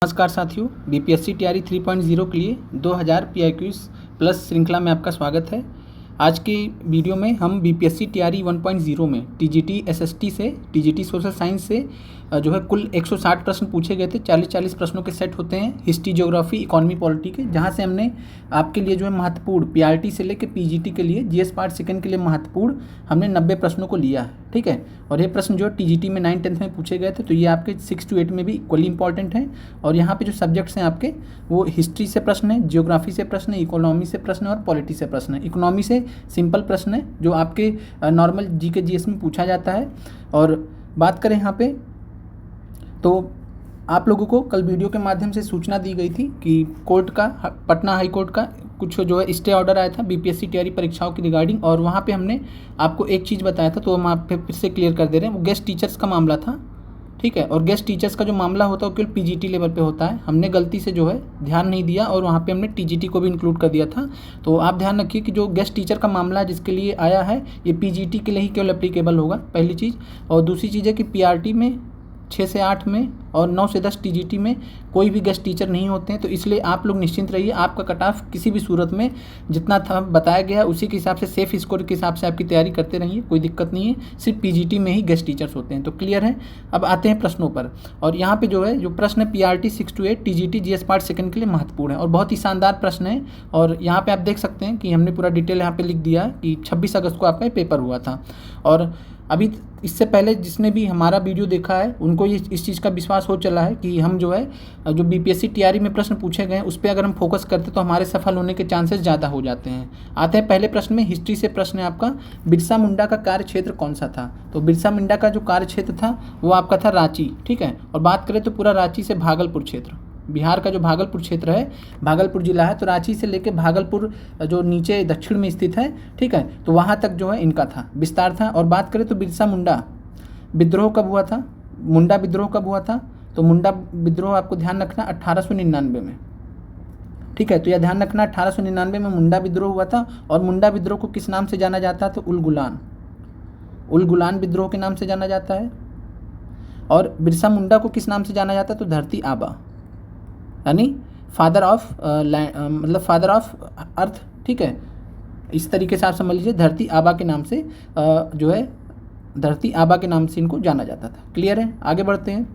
नमस्कार साथियों, BPSC TRE 3.0 के लिए 2000 पीआईक्यूज प्लस श्रृंखला में आपका स्वागत है। आज की वीडियो में हम बीपीएससी टीआरई 1.0 में टीजीटी एसएसटी से टीजीटी सोशल साइंस से जो है कुल 160 प्रश्न पूछे गए थे। 40 प्रश्नों के सेट होते हैं, हिस्ट्री, ज्योग्राफी, इकोनॉमी, पॉलिटी के, जहां से हमने आपके लिए जो है महत्वपूर्ण पीआरटी से लेकर पीजीटी के लिए जीएस पार्ट सेकंड के लिए महत्वपूर्ण हमने 90 प्रश्नों को लिया है। ठीक है, और ये प्रश्न जो टीजीटी में 9-10 में पूछे गए थे, तो ये आपके 6 to 8 में भी इक्वली इंपॉर्टेंट हैं। और यहाँ पे जो सब्जेक्ट्स हैं आपके, वो हिस्ट्री से प्रश्न है, ज्योग्राफी से प्रश्न है, इकोनॉमी से प्रश्न है और पॉलिटी से प्रश्न है। इकोनॉमी से सिंपल प्रश्न है जो आपके नॉर्मल जीके जीएस में पूछा जाता है। और बात करें यहाँ पे, तो आप लोगों को कल वीडियो के माध्यम से सूचना दी गई थी कि कोर्ट का, पटना हाई कोर्ट का कुछ जो है स्टे ऑर्डर आया था बीपीएससी टीआरई परीक्षाओं की रिगार्डिंग, और वहाँ पे हमने आपको एक चीज़ बताया था, तो हम आप फिर से क्लियर कर दे रहे हैं। वो गेस्ट टीचर्स का मामला था। ठीक है, और गेस्ट टीचर्स का जो मामला होता है वो केवल पीजीटी लेवल पे होता है। हमने गलती से जो है ध्यान नहीं दिया और वहाँ पे हमने टीजीटी को भी इंक्लूड कर दिया था। तो आप ध्यान रखिए कि जो गेस्ट टीचर का मामला जिसके लिए आया है, ये पीजीटी के लिए ही केवल एप्लीकेबल होगा, पहली चीज़। और दूसरी चीज़ है कि पीआरटी में 6 से 8 में और 9 से 10 टीजीटी में कोई भी गेस्ट टीचर नहीं होते हैं। तो इसलिए आप लोग निश्चिंत रहिए, आपका कट ऑफ किसी भी सूरत में जितना था बताया गया उसी के हिसाब से, सेफ स्कोर के हिसाब से आपकी तैयारी करते रहिए, कोई दिक्कत नहीं है। सिर्फ पीजीटी में ही गेस्ट टीचर्स होते हैं। तो क्लियर है। अब आते हैं प्रश्नों पर, और यहाँ पे जो है जो प्रश्न है PRT 6 to 8 TGT GS part second के लिए महत्वपूर्ण है और बहुत ही शानदार प्रश्न है। और यहाँ पे आप देख सकते हैं कि हमने पूरा डिटेल यहाँ पे लिख दिया कि 26 अगस्त को आपका पेपर हुआ था। और अभी इससे पहले जिसने भी हमारा वीडियो देखा है उनको ये इस चीज़ का विश्वास हो चला है कि हम जो है जो बीपीएससी टीआरई में प्रश्न पूछे गए हैं उस पर अगर हम फोकस करते तो हमारे सफल होने के चांसेस ज़्यादा हो जाते हैं। आते हैं पहले प्रश्न में। हिस्ट्री से प्रश्न है आपका, बिरसा मुंडा का कार्य क्षेत्र कौन सा था? तो बिरसा मुंडा का जो कार्य क्षेत्र था वो आपका था रांची। ठीक है, और बात करें तो पूरा रांची से भागलपुर क्षेत्र, बिहार का जो भागलपुर क्षेत्र है, भागलपुर जिला है, तो रांची से लेकर भागलपुर जो नीचे दक्षिण में स्थित है, ठीक है, तो वहाँ तक जो है इनका था विस्तार था। और बात करें तो बिरसा मुंडा विद्रोह कब हुआ था, मुंडा विद्रोह कब हुआ था? तो मुंडा विद्रोह आपको ध्यान रखना 1899 में। ठीक है, तो यह ध्यान रखना 1899 में मुंडा विद्रोह हुआ था। और मुंडा विद्रोह को किस नाम से जाना जाता है? तो उलगुलान विद्रोह के नाम से जाना जाता है। और बिरसा मुंडा को किस नाम से जाना जाता है? तो धरती आबा, यानी फादर ऑफ मतलब फादर ऑफ अर्थ। ठीक है, इस तरीके से आप समझ लीजिए, धरती आबा के नाम से जो है धरती आबा के नाम से इनको जाना जाता था। क्लियर है। आगे बढ़ते हैं।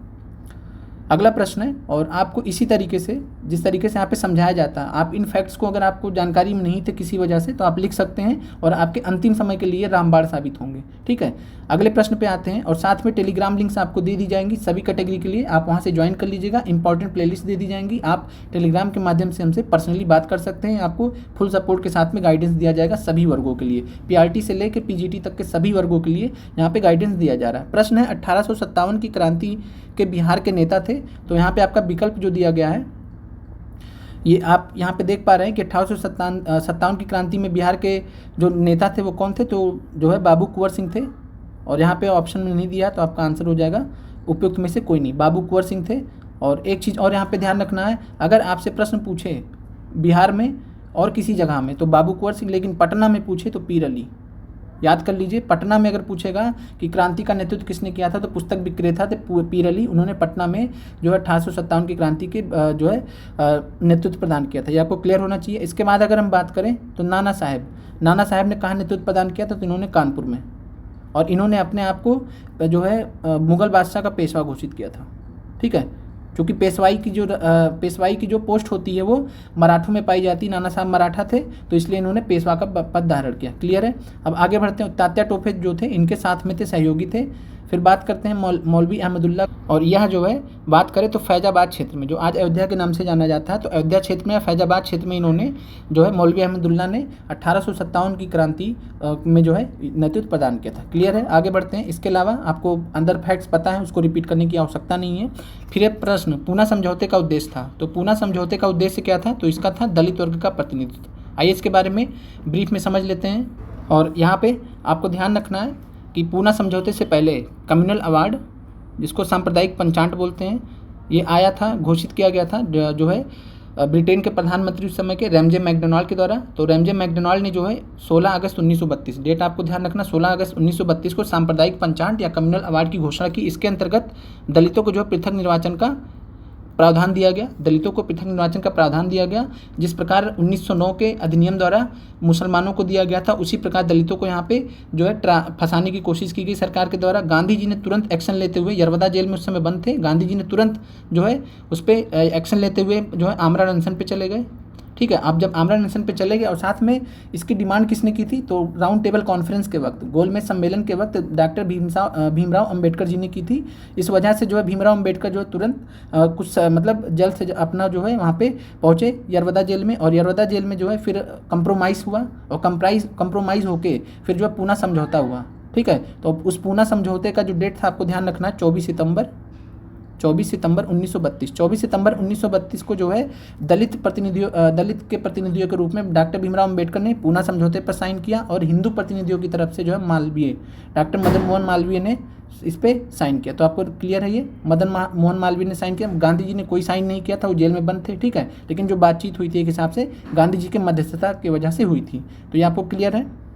अगला प्रश्न है, और आपको इसी तरीके से जिस तरीके से यहाँ पे समझाया जाता है, आप इन फैक्ट्स को अगर आपको जानकारी में नहीं थे किसी वजह से, तो आप लिख सकते हैं और आपके अंतिम समय के लिए रामबाण साबित होंगे। ठीक है, अगले प्रश्न पे आते हैं, और साथ में टेलीग्राम लिंक्स आपको दे दी जाएंगी सभी कैटेगरी के लिए, आप वहाँ से ज्वाइन कर लीजिएगा। इंपॉर्टेंट प्लेलिस्ट दे दी जाएंगी, आप टेलीग्राम के माध्यम से हमसे पर्सनली बात कर सकते हैं। आपको फुल सपोर्ट के साथ में गाइडेंस दिया जाएगा सभी वर्गों के लिए, पीआरटी से लेकर पीजीटी तक के सभी वर्गों के लिए यहाँ पे गाइडेंस दिया जा रहा है। प्रश्न है 1857 की क्रांति के बिहार के नेता थे। तो यहाँ पे आपका विकल्प जो दिया गया है, ये आप यहाँ पे देख पा रहे हैं कि 1857 की क्रांति में बिहार के जो नेता थे वो कौन थे? तो जो है बाबू कुंवर सिंह थे। और यहाँ पे ऑप्शन में नहीं दिया, तो आपका आंसर हो जाएगा उपयुक्त में से कोई नहीं, बाबू कुंवर सिंह थे। और एक चीज़ और यहाँ पे ध्यान रखना है, अगर आपसे प्रश्न पूछे बिहार में और किसी जगह में तो बाबू कुंवर सिंह, लेकिन पटना में पूछे तो पीर अली। याद कर लीजिए, पटना में अगर पूछेगा कि क्रांति का नेतृत्व किसने किया था, तो पुस्तक विक्रेता थे पीर अली, उन्होंने पटना में जो है 1857 की क्रांति के जो है नेतृत्व प्रदान किया था। ये आपको क्लियर होना चाहिए। इसके बाद अगर हम बात करें तो नाना साहब ने कहाँ नेतृत्व प्रदान किया था? तो इन्होंने कानपुर में, और इन्होंने अपने आप को जो है मुगल बादशाह का पेशवा घोषित किया था। ठीक है, क्योंकि पेशवाई की जो पोस्ट होती है वो मराठों में पाई जाती है, नाना साहब मराठा थे, तो इसलिए इन्होंने पेशवा का पद धारण किया। क्लियर है। अब आगे बढ़ते हैं। तात्या टोपे जो थे इनके साथ में थे, सहयोगी थे। फिर बात करते हैं मौलवी अहमदुल्ला, और यह जो है बात करें तो फैजाबाद क्षेत्र में, जो आज अयोध्या के नाम से जाना जाता है, तो अयोध्या क्षेत्र में या फैजाबाद क्षेत्र में इन्होंने जो है मौलवी अहमदुल्ला ने 1857 की क्रांति में जो है नेतृत्व प्रदान किया था। क्लियर है। आगे बढ़ते हैं। इसके अलावा आपको अंदर फैक्ट्स पता है, उसको रिपीट करने की आवश्यकता नहीं है। फिर एक प्रश्न, पूना समझौते का उद्देश्य था। तो पूना समझौते का उद्देश्य क्या था? तो इसका था दलित वर्ग का प्रतिनिधित्व। आइए इसके बारे में ब्रीफ में समझ लेते हैं। और यहाँ पे आपको ध्यान रखना है कि पूना समझौते से पहले कम्युनल अवार्ड, जिसको सांप्रदायिक पंचांट बोलते हैं, ये आया था, घोषित किया गया था जो है ब्रिटेन के प्रधानमंत्री उस समय के रैमजे मैकडोनाल्ड के द्वारा। तो रैमजे मैकडोनाल्ड ने जो है 16 अगस्त 1932, डेट आपको ध्यान रखना, 16 अगस्त 1932 को सांप्रदायिक पंचांट या कम्युनल अवार्ड की घोषणा की। इसके अंतर्गत दलितों को जो पृथक निर्वाचन का प्रावधान दिया गया, दलितों को पृथक निर्वाचन का प्रावधान दिया गया। जिस प्रकार 1909 के अधिनियम द्वारा मुसलमानों को दिया गया था, उसी प्रकार दलितों को यहाँ पे जो है फंसाने की कोशिश की गई सरकार के द्वारा। गांधी जी ने तुरंत एक्शन लेते हुए, यरवदा जेल में उस समय बंद थे, गांधी जी ने तुरंत जो है उस पर एक्शन लेते हुए जो है आमरण अनशन पे चले गए। ठीक है, आप जब आमरण अनशन पे चले गए और साथ में इसकी डिमांड किसने की थी, तो राउंड टेबल कॉन्फ्रेंस के वक्त, गोलमेज सम्मेलन के वक्त डॉक्टर भीमराव अंबेडकर जी ने की थी। इस वजह से जो है भीमराव अंबेडकर जो है तुरंत कुछ मतलब जल्द से अपना जो है वहाँ पे पहुँचे यरवदा जेल में, और यरवदा जेल में जो है फिर कंप्रोमाइज़ हुआ, और कंप्रोमाइज़ होके फिर जो है पूना समझौता हुआ। ठीक है, तो उस पूना समझौते का जो डेट था आपको ध्यान रखना है, 24 सितंबर 1932। 24 सितंबर 1932 को जो है दलित के प्रतिनिधियों के रूप में डॉक्टर भीमराव अंबेडकर ने पूना समझौते पर साइन किया, और हिंदू प्रतिनिधियों की तरफ से जो है डॉक्टर मदन मोहन मालवीय ने इस पर साइन किया। तो आपको क्लियर है, ये मदन मोहन मालवीय ने साइन किया, गांधी जी ने कोई साइन नहीं किया था, वो जेल में बंद थे। ठीक है, लेकिन जो बातचीत हुई थी एक हिसाब से गांधी जी के मध्यस्थता की वजह से हुई थी। तो ये आपको क्लियर है।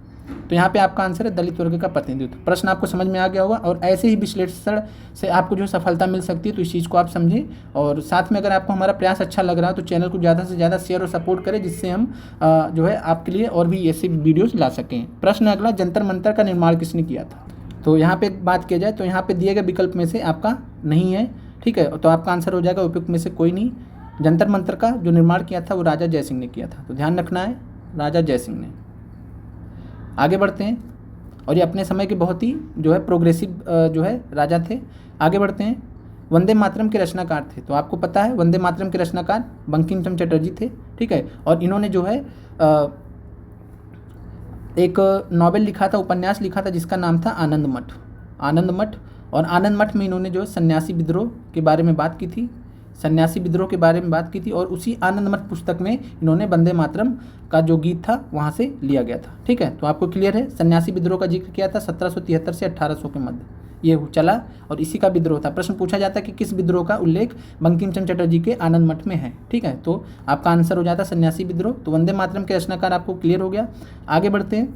तो यहाँ पे आपका आंसर है दलित वर्ग का प्रतिनिधित्व। प्रश्न आपको समझ में आ गया होगा, और ऐसे ही विश्लेषण से आपको जो सफलता मिल सकती है, तो इस चीज़ को आप समझें। और साथ में अगर आपको हमारा प्रयास अच्छा लग रहा है तो चैनल को ज़्यादा से ज़्यादा शेयर और सपोर्ट करें, जिससे हम जो है आपके लिए और भी ऐसे वीडियोज़ ला सकें। प्रश्न अगला, जंतर मंतर का निर्माण किसने किया था। तो यहाँ पे बात किया जाए तो यहाँ पे दिए गए विकल्प में से आपका नहीं है। ठीक है, तो आपका आंसर हो जाएगा उपयुक्त में से कोई नहीं। जंतर मंतर का जो निर्माण किया था वो राजा जयसिंह ने किया था, तो ध्यान रखना है, राजा जयसिंह ने। आगे बढ़ते हैं, और ये अपने समय के बहुत ही जो है प्रोग्रेसिव जो है राजा थे। आगे बढ़ते हैं, वंदे मातरम के रचनाकार थे। तो आपको पता है वंदे मातरम के रचनाकार बंकिम चंद्र चटर्जी थे। ठीक है, और इन्होंने जो है एक नॉवेल लिखा था, उपन्यास लिखा था, जिसका नाम था आनंद मठ। और आनंद मठ में इन्होंने जो है सन्यासी विद्रोह के बारे में बात की थी, और उसी आनंद मठ पुस्तक में इन्होंने वंदे मातरम का जो गीत था वहाँ से लिया गया था। ठीक है, तो आपको क्लियर है, सन्यासी विद्रोह का जिक्र किया था 1773 से 1800 के मध्य ये चला, और इसी का विद्रोह था। प्रश्न पूछा जाता है कि किस विद्रोह का उल्लेख बंकिम चंद्र चटर्जी के आनंद मठ में है। ठीक है, तो आपका आंसर हो जाता है सन्यासी विद्रोह। तो वंदे मातरम के रचनाकार आपको क्लियर हो गया। आगे बढ़ते हैं,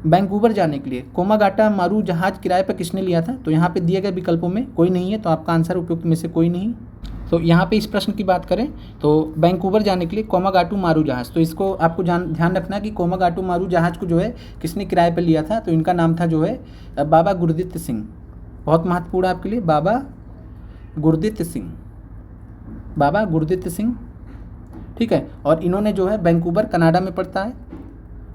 वैंकूवर जाने के लिए कोमागाटा मारू जहाज किराए पर किसने लिया था। तो यहाँ पे दिए गए विकल्पों में कोई नहीं है, तो आपका आंसर उपयुक्त में से कोई नहीं। तो यहाँ पे इस प्रश्न की बात करें तो वैंकूवर जाने के लिए कोमागाटू मारू जहाज़, तो इसको आपको ध्यान रखना कि कोमागाटू मारू जहाज़ को जो है किसने किराए पर लिया था। तो इनका नाम था जो है बाबा गुरदित्त सिंह। बहुत महत्वपूर्ण आपके लिए, बाबा गुरदित्त सिंह। ठीक है, और इन्होंने जो है वैंकूवर कनाडा में पड़ता है,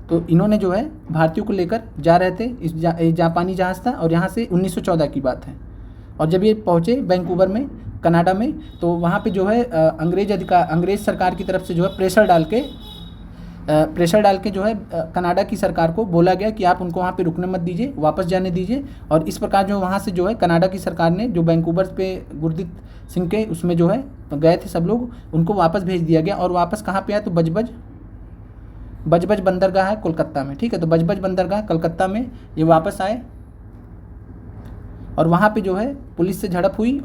तो इन्होंने जो है भारतीयों को लेकर जा रहे थे, इस जापानी जहाज़ था, और यहाँ से 1914 की बात है। और जब ये पहुँचे वैंकूवर में कनाडा में, तो वहाँ पे जो है अंग्रेज़ सरकार की तरफ से जो है प्रेशर डाल के जो है कनाडा की सरकार को बोला गया कि आप उनको वहाँ पे रुकने मत दीजिए, वापस जाने दीजिए। और इस प्रकार जो वहाँ से जो है कनाडा की सरकार ने जो वैंकूवर पे गुरदित्त सिंह के उसमें जो है गए थे सब लोग, उनको वापस भेज दिया गया। और वापस कहाँ पे आया, तो बजबज बंदरगाह है कोलकाता में। ठीक है, तो बजबज बंदरगाह कलकत्ता में ये वापस आए, और वहाँ पे जो है पुलिस से झड़प हुई,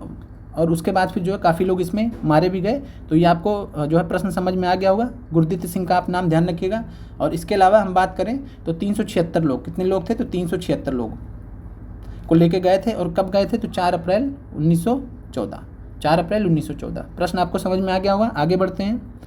और उसके बाद फिर जो है काफ़ी लोग इसमें मारे भी गए। तो ये आपको जो है प्रश्न समझ में आ गया होगा। गुरदित्त सिंह का आप नाम ध्यान रखिएगा। और इसके अलावा हम बात करें तो 376 लोग, कितने लोग थे, तो 376 लोग को लेके गए थे। और कब गए थे, तो 4 अप्रैल 1914। प्रश्न आपको समझ में आ गया होगा। आगे बढ़ते हैं,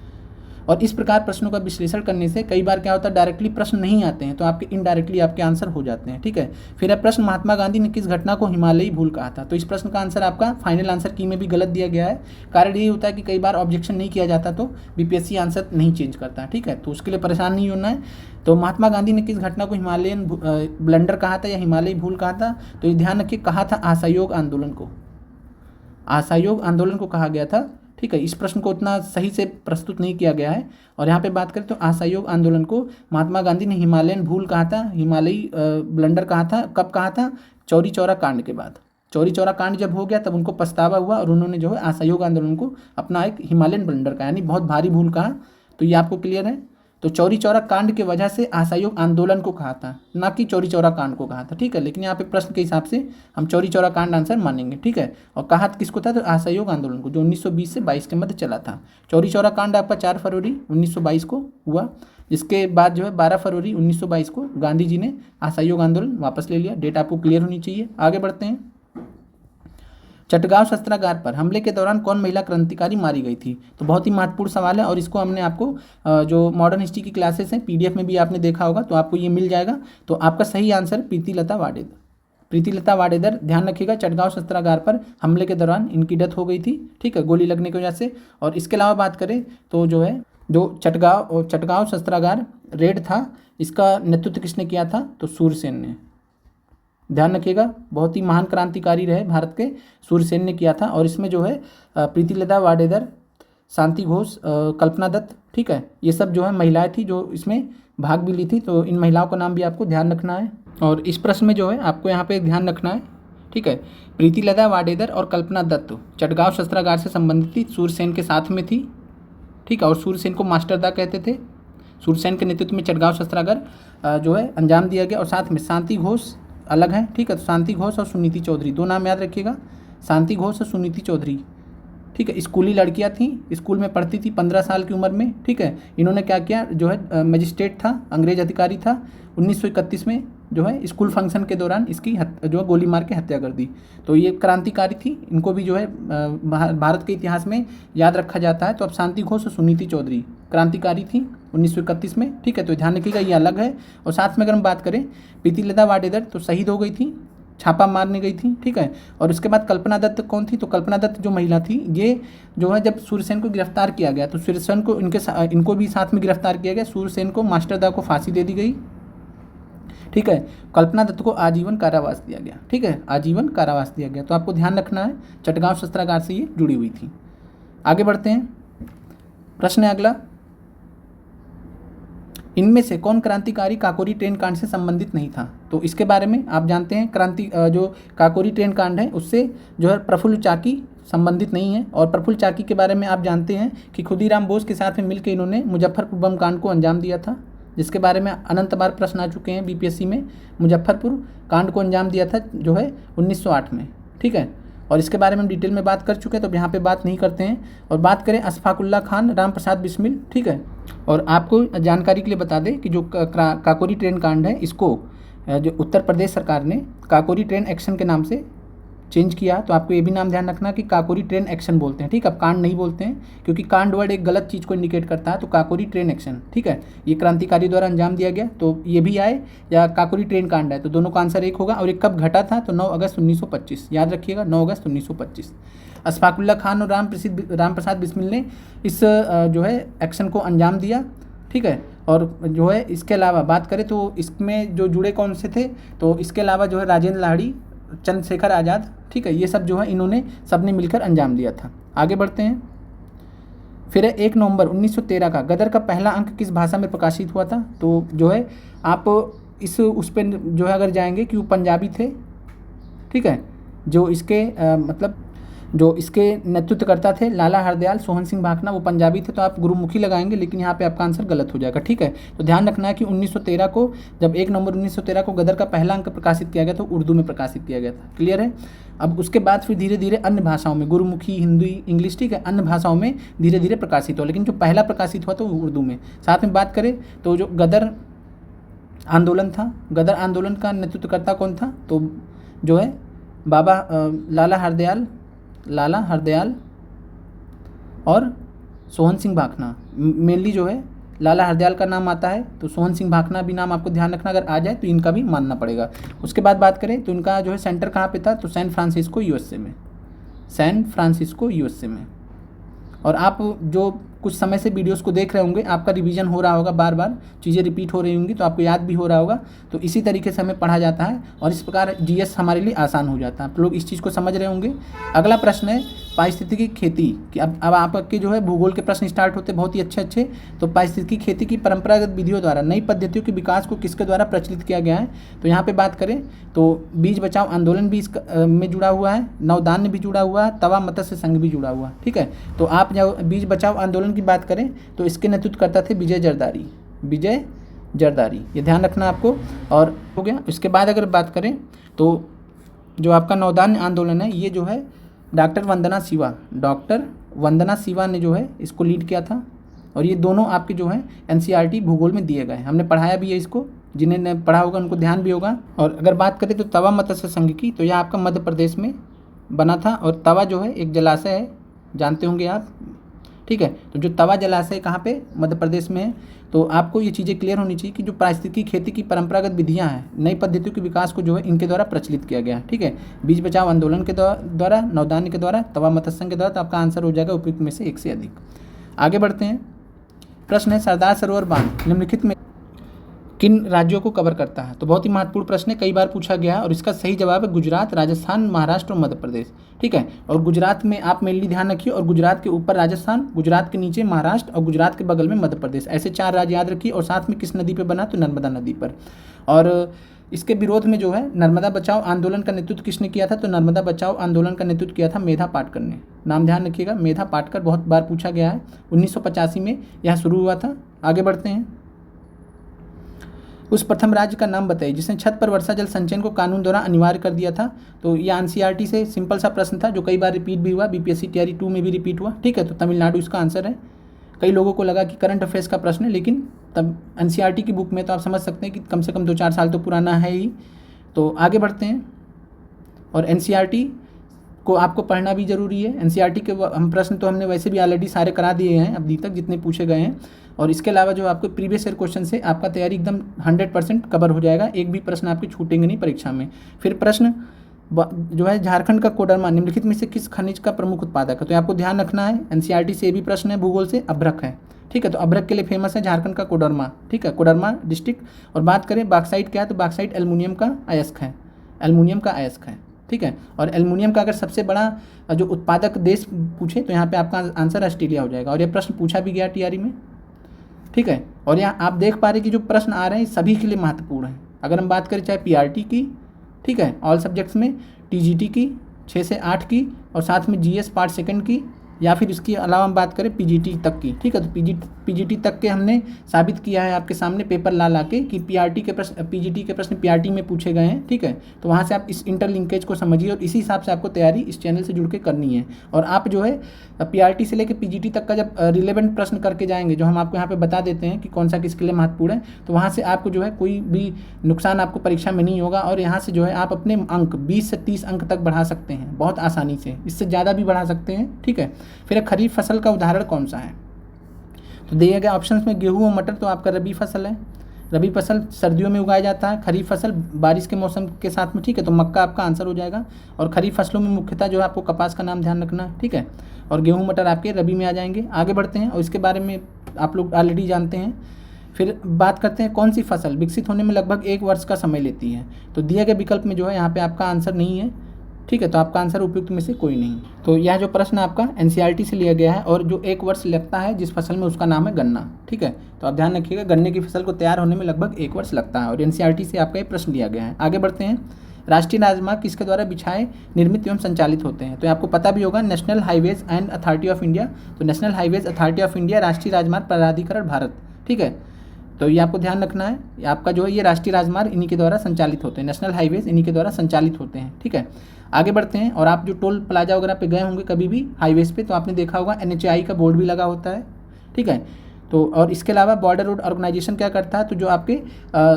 और इस प्रकार प्रश्नों का विश्लेषण करने से कई बार क्या होता है, डायरेक्टली प्रश्न नहीं आते हैं, तो आपके इनडायरेक्टली आपके आंसर हो जाते हैं। ठीक है, फिर है प्रश्न, महात्मा गांधी ने किस घटना को हिमालयी भूल कहा था। तो इस प्रश्न का आंसर आपका फाइनल आंसर की में भी गलत दिया गया है। कारण यही होता है कि कई बार ऑब्जेक्शन नहीं किया जाता तो बीपीएससी आंसर नहीं चेंज करता। ठीक है, तो उसके लिए परेशान नहीं होना है। तो महात्मा गांधी ने किस घटना को हिमालयन ब्लंडर कहा था या हिमालयी भूल कहा था, तो ये ध्यान रखिए, कहा था असहयोग आंदोलन को कहा गया था। ठीक है, इस प्रश्न को उतना सही से प्रस्तुत नहीं किया गया है। और यहाँ पे बात करें तो असहयोग आंदोलन को महात्मा गांधी ने हिमालयन भूल कहा था, हिमालयी ब्लंडर कहा था। कब कहा था, चौरी चौरा कांड के बाद। चौरी चौरा कांड जब हो गया तब उनको पछतावा हुआ, और उन्होंने जो है असहयोग आंदोलन को अपना एक हिमालयन ब्लंडर कहा, यानी बहुत भारी भूल कहा। तो ये आपको क्लियर है। तो चौरी चौरा कांड की वजह से असहयोग आंदोलन को कहा था, ना कि चौरी चौरा कांड को कहा था। ठीक है, लेकिन यहाँ पे प्रश्न के हिसाब से हम चौरी चौरा कांड आंसर मानेंगे। ठीक है, और कहा किसको था, तो असहयोग आंदोलन को, जो 1920 से 22 के मध्य चला था। चौरी चौरा कांड आपका 4 फरवरी 1922 को हुआ। इसके बाद जो है 12 फरवरी 1922 को गांधी जी ने असहयोग आंदोलन वापस ले लिया। डेट आपको क्लियर होनी चाहिए। आगे बढ़ते हैं, चटगांव शस्त्रागार पर हमले के दौरान कौन महिला क्रांतिकारी मारी गई थी? तो बहुत ही महत्वपूर्ण सवाल है और इसको हमने आपको जो मॉडर्न हिस्ट्री की क्लासेस हैं पीडीएफ में भी आपने देखा होगा, तो आपको ये मिल जाएगा। तो आपका सही आंसर प्रीतिलता वाडेकर। प्रीतिलता वाडेकर, ध्यान रखिएगा, चटगांव शस्त्रागार पर हमले के दौरान इनकी डेथ हो गई थी, ठीक है, गोली लगने की वजह से। और इसके अलावा बात करें तो जो है जो चटगांव शस्त्रागार रेड था, इसका नेतृत्व किसने किया था? तो सूरसेन ने। ध्यान रखिएगा, बहुत ही महान क्रांतिकारी रहे भारत के, सूरसेन ने किया था। और इसमें जो है प्रीतिलता वाडेकर, शांति घोष, कल्पना दत्त, ठीक है, ये सब जो है महिलाएं थी जो इसमें भाग भी ली थी। तो इन महिलाओं का नाम भी आपको ध्यान रखना है। और इस प्रश्न में जो है आपको यहाँ पे ध्यान रखना है, ठीक है, प्रीतिलता वाडेकर और कल्पना दत्त चटगांव शस्त्रागार से संबंधित थी, सूरसेन के साथ में थी, ठीक है, और सूरसेन को मास्टरदा कहते थे। सूरसेन के नेतृत्व में चटगांव शस्त्रागार जो है अंजाम दिया गया। और साथ में शांति घोष अलग है, ठीक है, तो शांति घोष और सुनीति चौधरी, दो नाम याद रखिएगा, शांति घोष और सुनीति चौधरी, ठीक है, स्कूली लड़कियां थी, स्कूल में पढ़ती थी 15 साल की उम्र में, ठीक है। इन्होंने क्या किया, जो है मजिस्ट्रेट था, अंग्रेज अधिकारी था, 1931 में जो है स्कूल फंक्शन के दौरान इसकी जो है गोली मार के हत्या कर दी। तो ये क्रांतिकारी थी, इनको भी जो है भारत के इतिहास में याद रखा जाता है। तो अब शांति घोष और सुनीति चौधरी क्रांतिकारी थी 1931 में, ठीक है, तो ध्यान रखिएगा ये अलग है। और साथ में अगर हम बात करें प्रीतिलता वाडेकर तो शहीद हो गई थी, छापा मारने गई थी, ठीक है। और उसके बाद कल्पना दत्त कौन थी? तो कल्पना दत्त जो महिला थी, ये जो है जब सूरसेन को गिरफ्तार किया गया तो सूरसेन को इनको भी साथ में गिरफ्तार किया गया। सूरसेन को मास्टरदा को फांसी दे दी गई, ठीक है। कल्पना दत्त को आजीवन कारावास दिया गया, ठीक है, आजीवन कारावास दिया गया। तो आपको ध्यान रखना है, चटगांव शस्त्रागार से ये जुड़ी हुई थी। आगे बढ़ते हैं, प्रश्न है अगला, इनमें से कौन क्रांतिकारी काकोरी ट्रेन कांड से संबंधित नहीं था? तो इसके बारे में आप जानते हैं, जो काकोरी ट्रेन कांड है उससे जो है प्रफुल्ल चाकी संबंधित नहीं है। और प्रफुल्ल चाकी के बारे में आप जानते हैं कि खुदीराम बोस के साथ में मिलकर इन्होंने मुजफ्फरपुर बम कांड को अंजाम दिया था, जिसके बारे में अनंत बार प्रश्न आ चुके हैं बीपीएससी में। मुजफ्फरपुर कांड को अंजाम दिया था जो है 1908 में, ठीक है। और इसके बारे में हम डिटेल में बात कर चुके हैं, तो यहाँ पे बात नहीं करते हैं। और बात करें अशफाकुल्ला खान, राम प्रसाद बिस्मिल, ठीक है। और आपको जानकारी के लिए बता दें कि जो काकोरी ट्रेन कांड है, इसको जो उत्तर प्रदेश सरकार ने काकोरी ट्रेन एक्शन के नाम से चेंज किया। तो आपको ये भी नाम ध्यान रखना कि काकोरी ट्रेन एक्शन बोलते हैं, ठीक है, अब कांड नहीं बोलते हैं, क्योंकि कांड वर्ड एक गलत चीज़ को इंडिकेट करता है। तो काकोरी ट्रेन एक्शन, ठीक है, ये क्रांतिकारी द्वारा अंजाम दिया गया, तो ये भी आए या काकोरी ट्रेन कांड है, तो दोनों का आंसर एक होगा। और ये कब घटा था? तो 9 अगस्त 1925, याद रखिएगा, 9 अगस्त 1925। अशफाकुल्ला खान और राम प्रसाद बिस्मिल ने इस जो है एक्शन को अंजाम दिया, ठीक है। और जो है इसके अलावा बात करें तो इसमें जो जुड़े कौन से थे? तो इसके अलावा जो है राजेंद्र लाहिड़ी, चंद्रशेखर आज़ाद, ठीक है, ये सब जो है इन्होंने सबने मिलकर अंजाम दिया था। आगे बढ़ते हैं, फिर 1 नवंबर 1913 का गदर का पहला अंक किस भाषा में प्रकाशित हुआ था? तो जो है आप उस पर जो है अगर जाएंगे कि वो पंजाबी थे, ठीक है, जो इसके जो इसके नेतृत्व करता थे लाला हरदयाल सोहन सिंह भाखना, वो पंजाबी थे, तो आप गुरुमुखी लगाएंगे, लेकिन यहाँ पे आपका आंसर गलत हो जाएगा, ठीक है। तो ध्यान रखना है कि 1913 को, जब 1 नवंबर 1913 को गदर का पहला अंक प्रकाशित किया गया तो उर्दू में प्रकाशित किया गया था, क्लियर है। अब उसके बाद फिर धीरे धीरे अन्य भाषाओं में, गुरुमुखी, हिंदी, इंग्लिश, ठीक है, अन्य भाषाओं में धीरे धीरे प्रकाशित हुआ, लेकिन जो पहला प्रकाशित हुआ तो उर्दू में। साथ में बात करें तो जो गदर आंदोलन था, गदर आंदोलन का नेतृत्वकर्ता कौन था? तो जो है बाबा लाला हरदयाल और सोहन सिंह भाखना, मेनली जो है लाला हरदयाल का नाम आता है, तो सोहन सिंह भाखना भी नाम आपको ध्यान रखना, अगर आ जाए तो इनका भी मानना पड़ेगा। उसके बाद बात करें तो इनका जो है सेंटर कहाँ पे था? तो सैन फ्रांसिस्को यूएसए में, सैन फ्रांसिस्को यूएसए में। और आप जो कुछ समय से वीडियोस को देख रहे होंगे, आपका रिवीजन हो रहा होगा, बार बार चीज़ें रिपीट हो रही होंगी, तो आपको याद भी हो रहा होगा। तो इसी तरीके से हमें पढ़ा जाता है और इस प्रकार जीएस हमारे लिए आसान हो जाता है। आप लोग इस चीज़ को समझ रहे होंगे। अगला प्रश्न है पारिस्थितिकी खेती कि अब आपके जो है भूगोल के प्रश्न स्टार्ट होते हैं बहुत ही अच्छे। तो पारिस्थितिकी खेती की परंपरागत विधियों द्वारा नई पद्धतियों के विकास को किसके द्वारा प्रचलित किया गया है? तो यहाँ पे बात करें तो बीज बचाओ आंदोलन भी इस में जुड़ा हुआ है, नवदान्य भी जुड़ा हुआ है, तवा मत्स्य संघ भी जुड़ा हुआ है, ठीक है। तो आप जब बीज बचाओ आंदोलन की बात करें तो इसके नेतृत्व करता थे विजय जरदारी, ये ध्यान रखना आपको। और हो गया। इसके बाद अगर बात करें तो जो आपका नवदान्य आंदोलन है, ये जो है डॉक्टर वंदना शिवा ने जो है इसको लीड किया था। और ये दोनों आपके जो है एनसीईआरटी भूगोल में दिए गए हैं, हमने पढ़ाया भी है इसको, जिन्हें पढ़ा होगा उनको ध्यान भी होगा। और अगर बात करें तो तवा मत्स्य संघ की, तो यह आपका मध्य प्रदेश में बना था, और तवा जो है एक जलाशय है, जानते होंगे आप, ठीक है। तो जो तवा जलाशय कहाँ पे, मध्य प्रदेश में है। तो आपको ये चीज़ें क्लियर होनी चाहिए कि जो पारिस्थितिकी खेती की परंपरागत विधियाँ हैं, नई पद्धतियों के विकास को जो है इनके द्वारा प्रचलित किया गया है, ठीक है। बीज बचाव आंदोलन के द्वारा, नवधान्य के द्वारा, तवा मत्स्य संघ के द्वारा। तो आपका आंसर हो जाएगा उपयुक्त में से एक से अधिक। आगे बढ़ते हैं। प्रश्न है, सरदार सरोवर बांध निम्नलिखित में किन राज्यों को कवर करता है। तो बहुत ही महत्वपूर्ण प्रश्न है, कई बार पूछा गया है, और इसका सही जवाब है गुजरात, राजस्थान, महाराष्ट्र और मध्य प्रदेश, ठीक है। और गुजरात में आप मेनली ध्यान रखिए, और गुजरात के ऊपर राजस्थान, गुजरात के नीचे महाराष्ट्र और गुजरात के बगल में मध्य प्रदेश, ऐसे 4 राज्य याद रखिए। और साथ में किस नदी पर बना, तो नर्मदा नदी पर। और इसके विरोध में जो है नर्मदा बचाओ आंदोलन का नेतृत्व किसने किया था, तो नर्मदा बचाओ आंदोलन का नेतृत्व किया था मेधा पाटकर ने। नाम ध्यान रखिएगा, मेधा पाटकर, बहुत बार पूछा गया है। 1985 में यह शुरू हुआ था। आगे बढ़ते हैं। उस प्रथम राज्य का नाम बताइए जिसने छत पर वर्षा जल संचयन को कानून द्वारा अनिवार्य कर दिया था। तो ये एनसीईआरटी से सिंपल सा प्रश्न था, जो कई बार रिपीट भी हुआ, बीपीएससी तैयारी 2 में भी रिपीट हुआ, ठीक है। तो तमिलनाडु इसका आंसर है। कई लोगों को लगा कि करंट अफेयर्स का प्रश्न है, लेकिन तब एनसीईआरटी की बुक में तो आप समझ सकते हैं कि कम से कम 2-4 साल तो पुराना है ही। तो आगे बढ़ते हैं। और एनसीईआरटी को आपको पढ़ना भी जरूरी है। एनसीईआरटी के हम प्रश्न तो हमने वैसे भी ऑलरेडी सारे करा दिए हैं अभी तक जितने पूछे गए हैं। और इसके अलावा जो आपको प्रीवियस ईयर क्वेश्चन से आपका तैयारी एकदम 100% कवर हो जाएगा, एक भी प्रश्न आपके छूटेंगे नहीं परीक्षा में। फिर प्रश्न जो है, झारखंड का कोडरमा निम्नलिखित में से किस खनिज का प्रमुख उत्पादक है। तो आपको ध्यान रखना है, एनसीईआरटी से भी प्रश्न है, भूगोल से अभ्रक है, ठीक है। तो अभ्रक के लिए फेमस है झारखंड का कोडरमा, ठीक है, कोडरमा डिस्ट्रिक्ट। और बात करें बाक्साइट क्या है, तो बाक्साइट एल्युमिनियम का अयस्क है, एल्युमिनियम का अयस्क है, ठीक है। और एल्युमिनियम का अगर सबसे बड़ा जो उत्पादक देश पूछे तो यहाँ पे आपका आंसर ऑस्ट्रेलिया हो जाएगा। और ये प्रश्न पूछा भी गया टीआरई में, ठीक है। और यहाँ आप देख पा रहे कि जो प्रश्न आ रहे हैं सभी के लिए महत्वपूर्ण है। अगर हम बात करें चाहे पीआरटी की, ठीक है, ऑल सब्जेक्ट्स में, टीजीटी की 6 से 8 की, और साथ में जीएस पार्ट सेकंड की, या फिर इसके अलावा हम बात करें पीजीटी तक की, ठीक है। तो पीजीटी तक के हमने साबित किया है आपके सामने पेपर ला के कि पीआरटी के प्रश्न, पीजीटी के प्रश्न पीआरटी में पूछे गए हैं, ठीक है। तो वहाँ से आप इस इंटरलिंकेज को समझिए, और इसी हिसाब से आपको तैयारी इस चैनल से जुड़ के करनी है। और आप जो है पीआरटी से लेकर पीजीटी तक का जब रिलेवेंट प्रश्न करके जाएंगे, जो हम आपको यहाँ पे बता देते हैं कि कौन सा किसके लिए महत्वपूर्ण है, तो वहाँ से आपको जो है कोई भी नुकसान आपको परीक्षा में नहीं होगा। और यहाँ से जो है आप अपने अंक 20 से 30 अंक तक बढ़ा सकते हैं बहुत आसानी से, इससे ज़्यादा भी बढ़ा सकते हैं, ठीक है। फिर खरीफ फसल का उदाहरण कौन सा है, तो दिए गए ऑप्शंस में गेहूं और मटर तो आपका रबी फसल है। रबी फसल सर्दियों में उगाया जाता है, खरीफ फसल बारिश के मौसम के साथ में, ठीक है। तो मक्का आपका आंसर हो जाएगा। और खरीफ फसलों में मुख्यतः जो है आपको कपास का नाम ध्यान रखना है, ठीक है। और गेहूं मटर आपके रबी में आ जाएंगे। आगे बढ़ते हैं, और इसके बारे में आप लोग ऑलरेडी जानते हैं। फिर बात करते हैं कौन सी फसल विकसित होने में लगभग 1 वर्ष का समय लेती है। तो दिए गए विकल्प में जो है यहाँ पे आपका आंसर नहीं है, ठीक है। तो आपका आंसर उपयुक्त में से कोई नहीं। तो यह जो प्रश्न आपका एनसीईआरटी से लिया गया है, और जो 1 वर्ष लगता है जिस फसल में, उसका नाम है गन्ना, ठीक है। तो आप ध्यान रखिएगा, गन्ने की फसल को तैयार होने में लगभग 1 वर्ष लगता है, और एनसीईआरटी से आपका ये प्रश्न लिया गया है। आगे बढ़ते हैं। राष्ट्रीय राजमार्ग किसके द्वारा बिछाए, निर्मित एवं संचालित होते हैं। तो आपको पता भी होगा, national highways and authority of India. तो national highways authority of India, राष्ट्रीय राजमार्ग प्राधिकरण भारत, ठीक है। तो ये आपको ध्यान रखना है, आपका जो है ये राष्ट्रीय राजमार्ग इन्हीं के द्वारा संचालित होते हैं, नेशनल हाईवेज इन्हीं के द्वारा संचालित होते हैं, ठीक है। आगे बढ़ते हैं। और आप जो टोल प्लाजा वगैरह पे गए होंगे कभी भी हाईवेज पे, तो आपने देखा होगा NHAI का बोर्ड भी लगा होता है, ठीक है। तो और इसके अलावा बॉर्डर रोड ऑर्गेनाइजेशन क्या करता है, तो जो आपके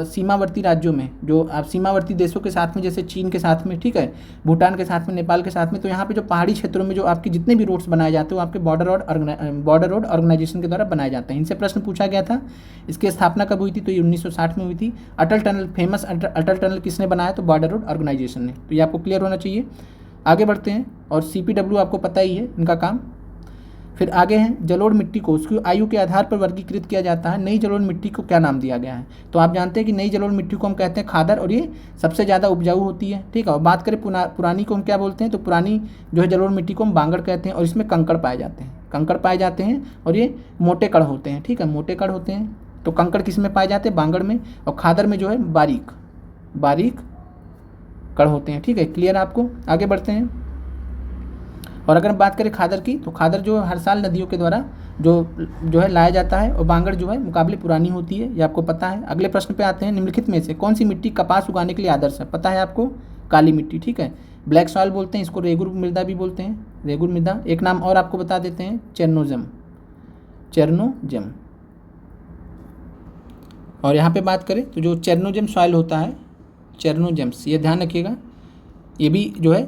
सीमावर्ती राज्यों में, जो आप सीमावर्ती देशों के साथ में, जैसे चीन के साथ में, ठीक है, भूटान के साथ में, नेपाल के साथ में, तो यहाँ पे जो पहाड़ी क्षेत्रों में जो आपके जितने भी रोड्स बनाए जाते हैं, वो आपके बॉर्डर रोड ऑर्गेनाइजेशन के द्वारा बनाए जाते हैं। इनसे प्रश्न पूछा गया था। इसकी स्थापना कब हुई थी, तो ये 1960 में हुई थी। अटल टनल, फेमस अटल टनल किसने बनाया, तो बॉर्डर रोड ऑर्गेनाइजेशन ने। तो ये आपको क्लियर होना चाहिए। आगे बढ़ते हैं। और CPW आपको पता ही है इनका काम। फिर आगे हैं, जलोढ़ मिट्टी को उसकी आयु के आधार पर वर्गीकृत किया जाता है। नई जलोढ़ मिट्टी को क्या नाम दिया गया है, तो आप जानते हैं कि नई जलोढ़ मिट्टी को हम कहते हैं खादर, और ये सबसे ज़्यादा उपजाऊ होती है, ठीक है। और बात करें पुरानी को हम क्या बोलते हैं, तो पुरानी जो है जलोढ़ मिट्टी को हम बांगड़ कहते हैं। और इसमें कंकड़ पाए जाते हैं, कंकड़ पाए जाते हैं, और ये मोटे कण होते हैं, ठीक है, मोटे कण होते हैं। तो कंकड़ किस में पाए जाते हैं, बांगड़ में। और खादर में जो है बारीक बारीक कण होते हैं, ठीक है। क्लियर आपको। आगे बढ़ते हैं। और अगर हम बात करें खादर की, तो खादर जो हर साल नदियों के द्वारा जो है लाया जाता है, और बांगड़ जो है मुकाबले पुरानी होती है, ये आपको पता है। अगले प्रश्न पे आते हैं। निम्नलिखित में से कौन सी मिट्टी कपास उगाने के लिए आदर्श है, पता है आपको, काली मिट्टी, ठीक है। ब्लैक सॉइल बोलते हैं इसको, रेगुर मृदा भी बोलते हैं, रेगुर मृदा। एक नाम और आपको बता देते हैं, चेरनोजम। और यहाँ पे बात करें तो जो चेरनोजम सॉइल होता है, चेरनोजम्स, ये ध्यान रखिएगा, ये भी जो है